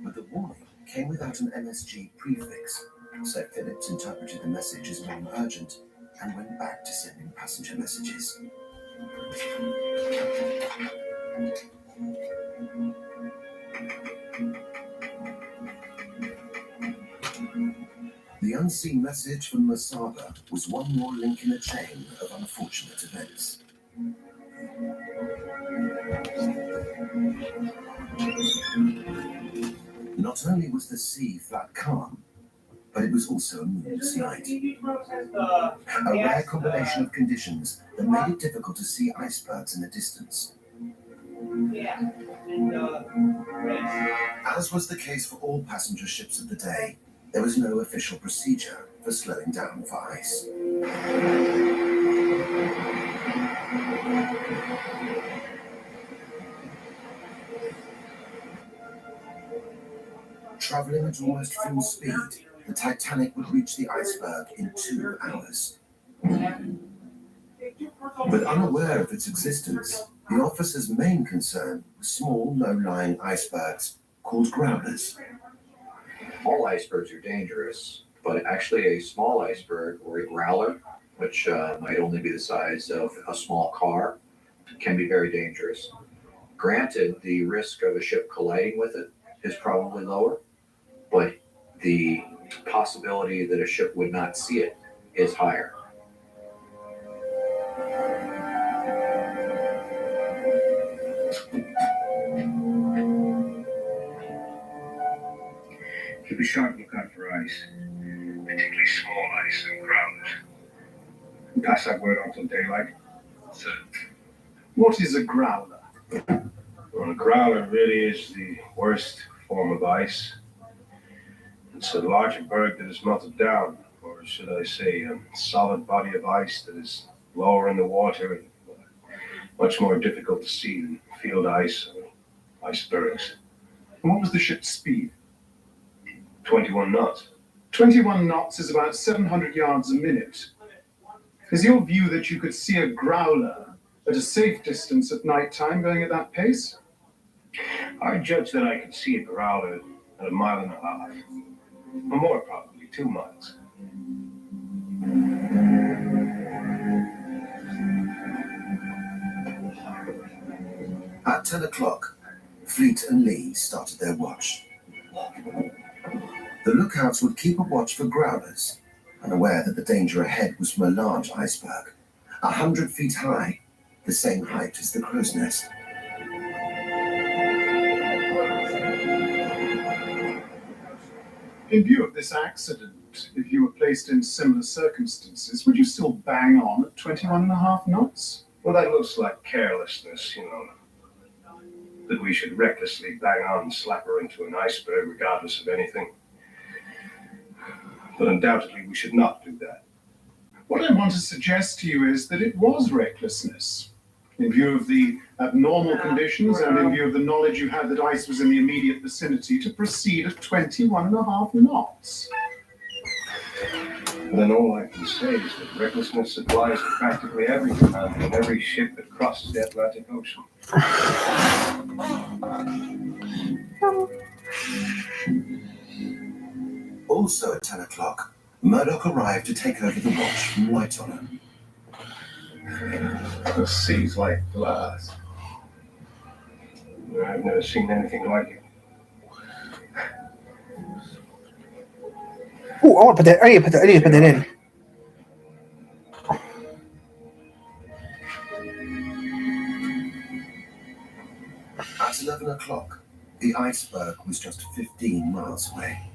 But the warning came without an MSG prefix, so Phillips interpreted the message as non-urgent and went back to sending passenger messages. The unseen message from Masada was one more link in a chain of unfortunate events. Not only was the sea flat calm, but it was also a moonless night. A rare combination of conditions that made it difficult to see icebergs in the distance. As was the case for all passenger ships of the day, there was no official procedure for slowing down for ice. Traveling at almost full speed, the Titanic would reach the iceberg in 2 hours. But unaware of its existence, the officer's main concern was small, low-lying icebergs called growlers. All icebergs are dangerous, but actually a small iceberg or a growler, which might only be the size of a small car, can be very dangerous. Granted, the risk of a ship colliding with it is probably lower, but the possibility that a ship would not see it is higher. Keep a sharp lookout for ice, particularly small ice and growlers. Pass that word on till daylight. So, What is a growler? well, a growler really is the worst form of ice. It's a larger berg that is melted down, or should I say, a solid body of ice that is lower in the water and much more difficult to see than field ice or icebergs. And what was the ship's speed? 21 knots. 21 knots is about 700 yards a minute. Is your view that you could see a growler at a safe distance at night time going at that pace? I judge that I could see a growler at 1.5 miles, or more probably 2 miles. At 10 o'clock, Fleet and Lee started their watch. The lookouts would keep a watch for growlers, unaware that the danger ahead was from a large iceberg, 100 feet high, the same height as the crow's nest. In view of this accident, if you were placed in similar circumstances, would you still bang on at 21.5 knots? Well, that looks like carelessness, you know. That we should recklessly bang on and slap her into an iceberg regardless of anything. But undoubtedly we should not do that. What I want to suggest to you is that it was recklessness. In view of the abnormal conditions and in view of the knowledge you had that ice was in the immediate vicinity, to proceed at 21.5 knots. Then all I can say is that recklessness applies to practically every command and every ship that crosses the Atlantic Ocean. Also at 10 o'clock, Murdoch arrived to take over the watch from White Honor. The sea's like glass. I've never seen anything like it. Oh, I want to put that. I need to put that in. At 11 o'clock, the iceberg was just 15 miles away.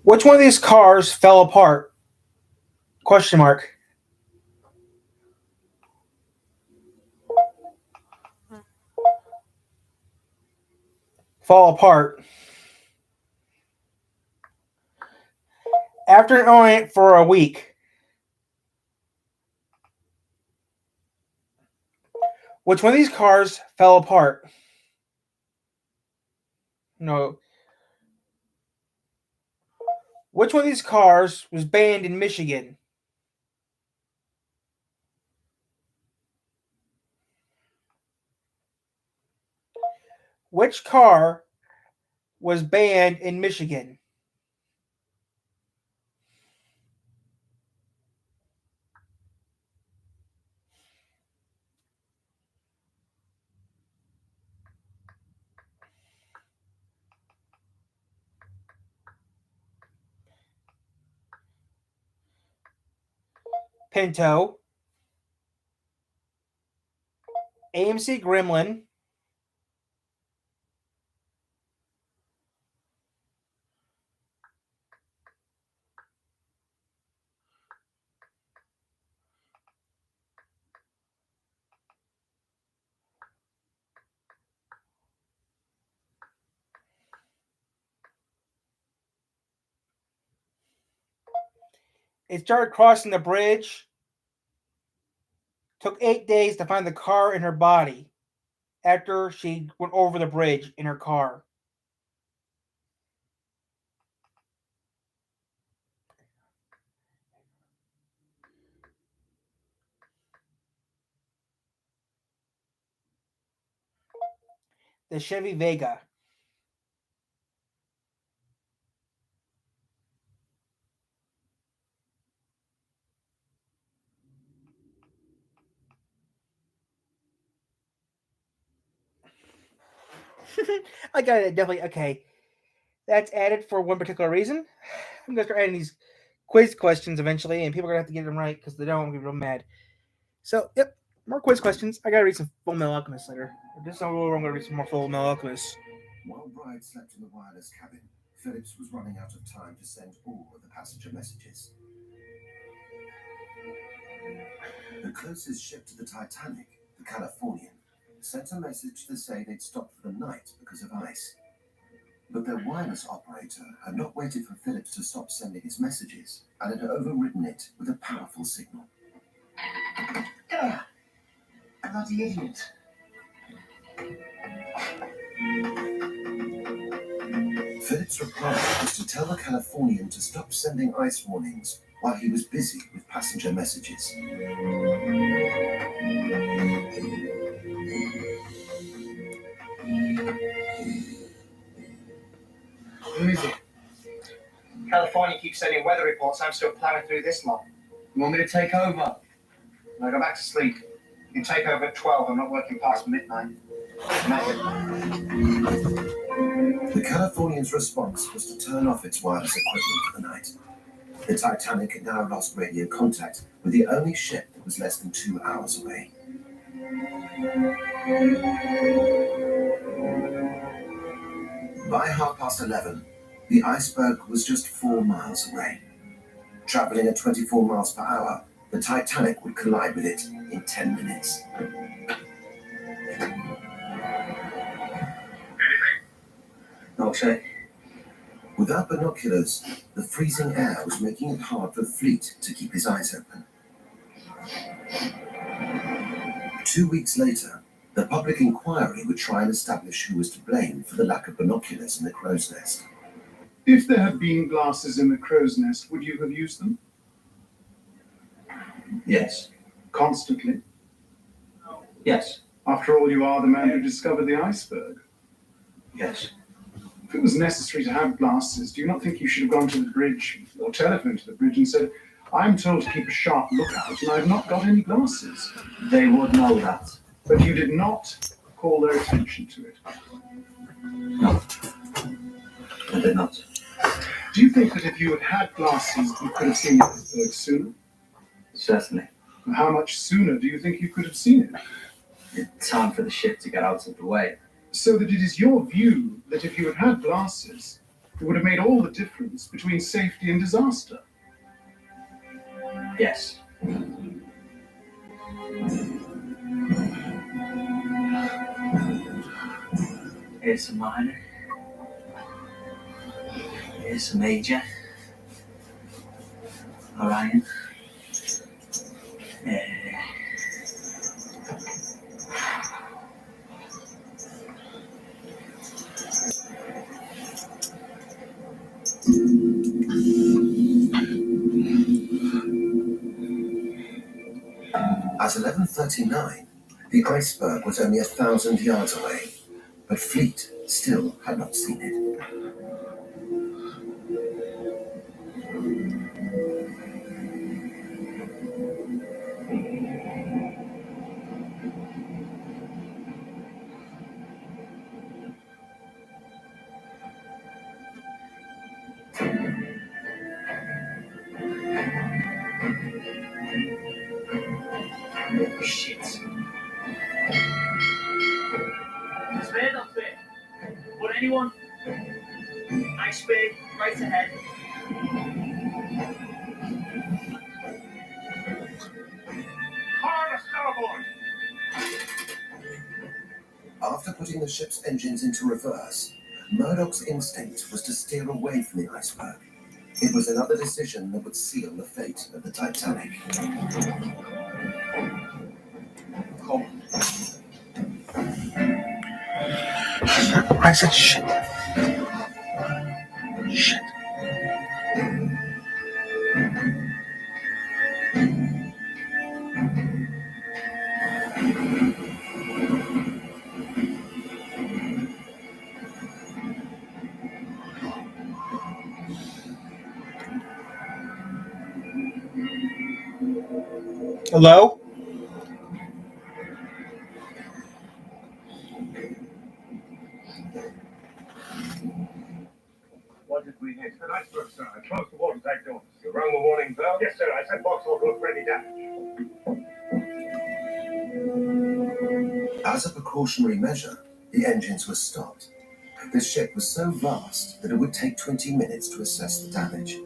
Which one of these cars fell apart? Question mark. Fall apart. After owning it for a week. Which one of these cars fell apart? No. Which one of these cars was banned in Michigan? Which car was banned in Michigan? Pinto, AMC Gremlin, it started crossing the bridge. Took 8 days to find the car in her body after she went over the bridge in her car. The Chevy Vega. I got it, definitely. Okay. That's added for one particular reason. I'm going to start adding these quiz questions eventually, and people are going to have to get them right because they don't want to get real mad. So, yep, more quiz questions. I got to read some Full Metal Alchemist later. This is I'm going to read some more Full Metal Alchemist. While Bride slept in the wireless cabin, Phillips was running out of time to send all of the passenger messages. The closest ship to the Titanic, the Californian, sent a message to say they'd stopped for the night because of ice. But their wireless operator had not waited for Phillips to stop sending his messages and had overridden it with a powerful signal. Bloody idiot. Phillips' reply was to tell the Californian to stop sending ice warnings while he was busy with passenger messages. Who is it? California keeps sending weather reports. I'm still plowing through this lot. You want me to take over? No, go back to sleep. You can take over at 12. I'm not working past midnight. The Californian's response was to turn off its wireless equipment for the night. The Titanic had now lost radio contact with the only ship that was less than 2 hours away. By 11:30, the iceberg was just 4 miles away. Traveling at 24 miles per hour, the Titanic would collide with it in 10 minutes. No, sir. Without binoculars, the freezing air was making it hard for Fleet to keep his eyes open. 2 weeks later, the public inquiry would try and establish who was to blame for the lack of binoculars in the crow's nest. If there had been glasses in the crow's nest, would you have used them? Yes. Constantly? Yes. After all, you are the man who discovered the iceberg. Yes. If it was necessary to have glasses, do you not think you should have gone to the bridge or telephoned to the bridge and said, I'm told to keep a sharp lookout and I've not got any glasses? They would know that. But you did not call their attention to it. No. I did not. Do you think that if you had had glasses, you could have seen the iceberg sooner? Certainly. And how much sooner do you think you could have seen it? It's time for the ship to get out of the way. So that it is your view that if you had had glasses, it would have made all the difference between safety and disaster. Yes. Here's a minor. Here's a major. Orion. At 11:39, the iceberg was only 1,000 yards away, but Fleet still had not seen it. Shit. Spade up there. Would anyone? Iceberg right ahead. Hard to starboard! After putting the ship's engines into reverse, Murdoch's instinct was to steer away from the iceberg. It was another decision that would seal the fate of the Titanic. Come. I said shit. Shit. Hello? What did we hit? An iceberg, sir. I closed the watertight doors. You rang the warning bell? Yes, sir. I sent Vauxhall to look for any damage. As a precautionary measure, the engines were stopped. The ship was so vast that it would take 20 minutes to assess the damage.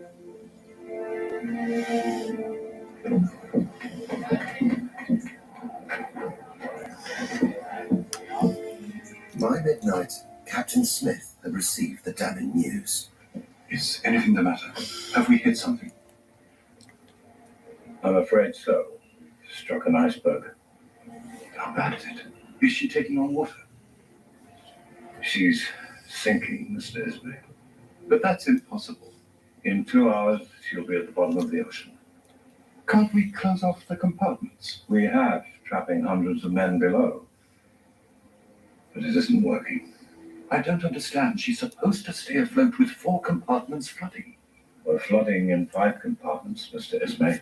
By midnight, Captain Smith had received the damning news. Is anything the matter? Have we hit something? I'm afraid so. Struck an iceberg. How bad is it? Is she taking on water? She's sinking, Mr. Ismay. But that's impossible. In 2 hours, she'll be at the bottom of the ocean. Can't we close off the compartments? We have, trapping hundreds of men below. But it isn't working. I don't understand. She's supposed to stay afloat with 4 compartments flooding. We're flooding in 5 compartments, Mr. Ismay.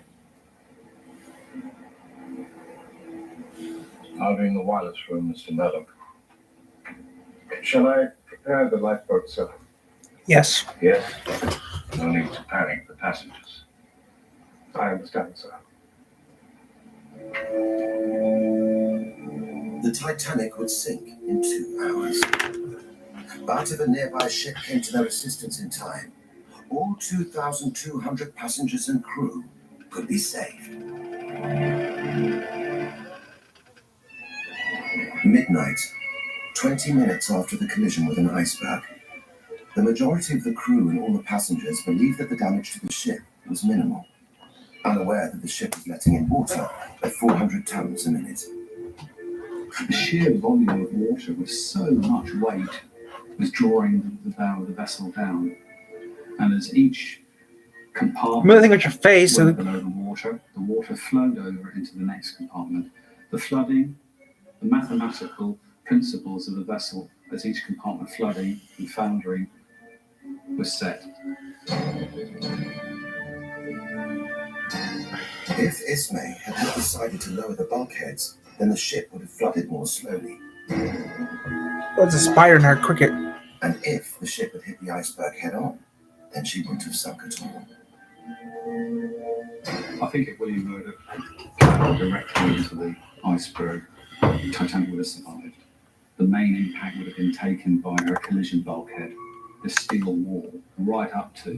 I'll be in the wireless room, Mr. Murdoch. Shall I prepare the lifeboat, sir? Yes. Yes. No need to panic the passengers. I understand, sir. The Titanic would sink in 2 hours. But if a nearby ship came to their assistance in time, all 2,200 passengers and crew could be saved. Midnight, 20 minutes after the collision with an iceberg. The majority of the crew and all the passengers believed that the damage to the ship was minimal, unaware that the ship was letting in water at 400 tons a minute. The sheer volume of water with so much weight was drawing the bow of the vessel down. And as each compartment Another thing with your face. went below the water flowed over into the next compartment. The flooding the mathematical principles of the vessel as each compartment flooding and foundering was set. If Ismay had not decided to lower the bulkheads, then the ship would have flooded more slowly. What's a spider in our cricket? And if the ship had hit the iceberg head on, then she wouldn't have sunk at all. I think if William Murdoch had directly into the iceberg, Titanic would have survived. The main impact would have been taken by her collision bulkhead, the steel wall, right up to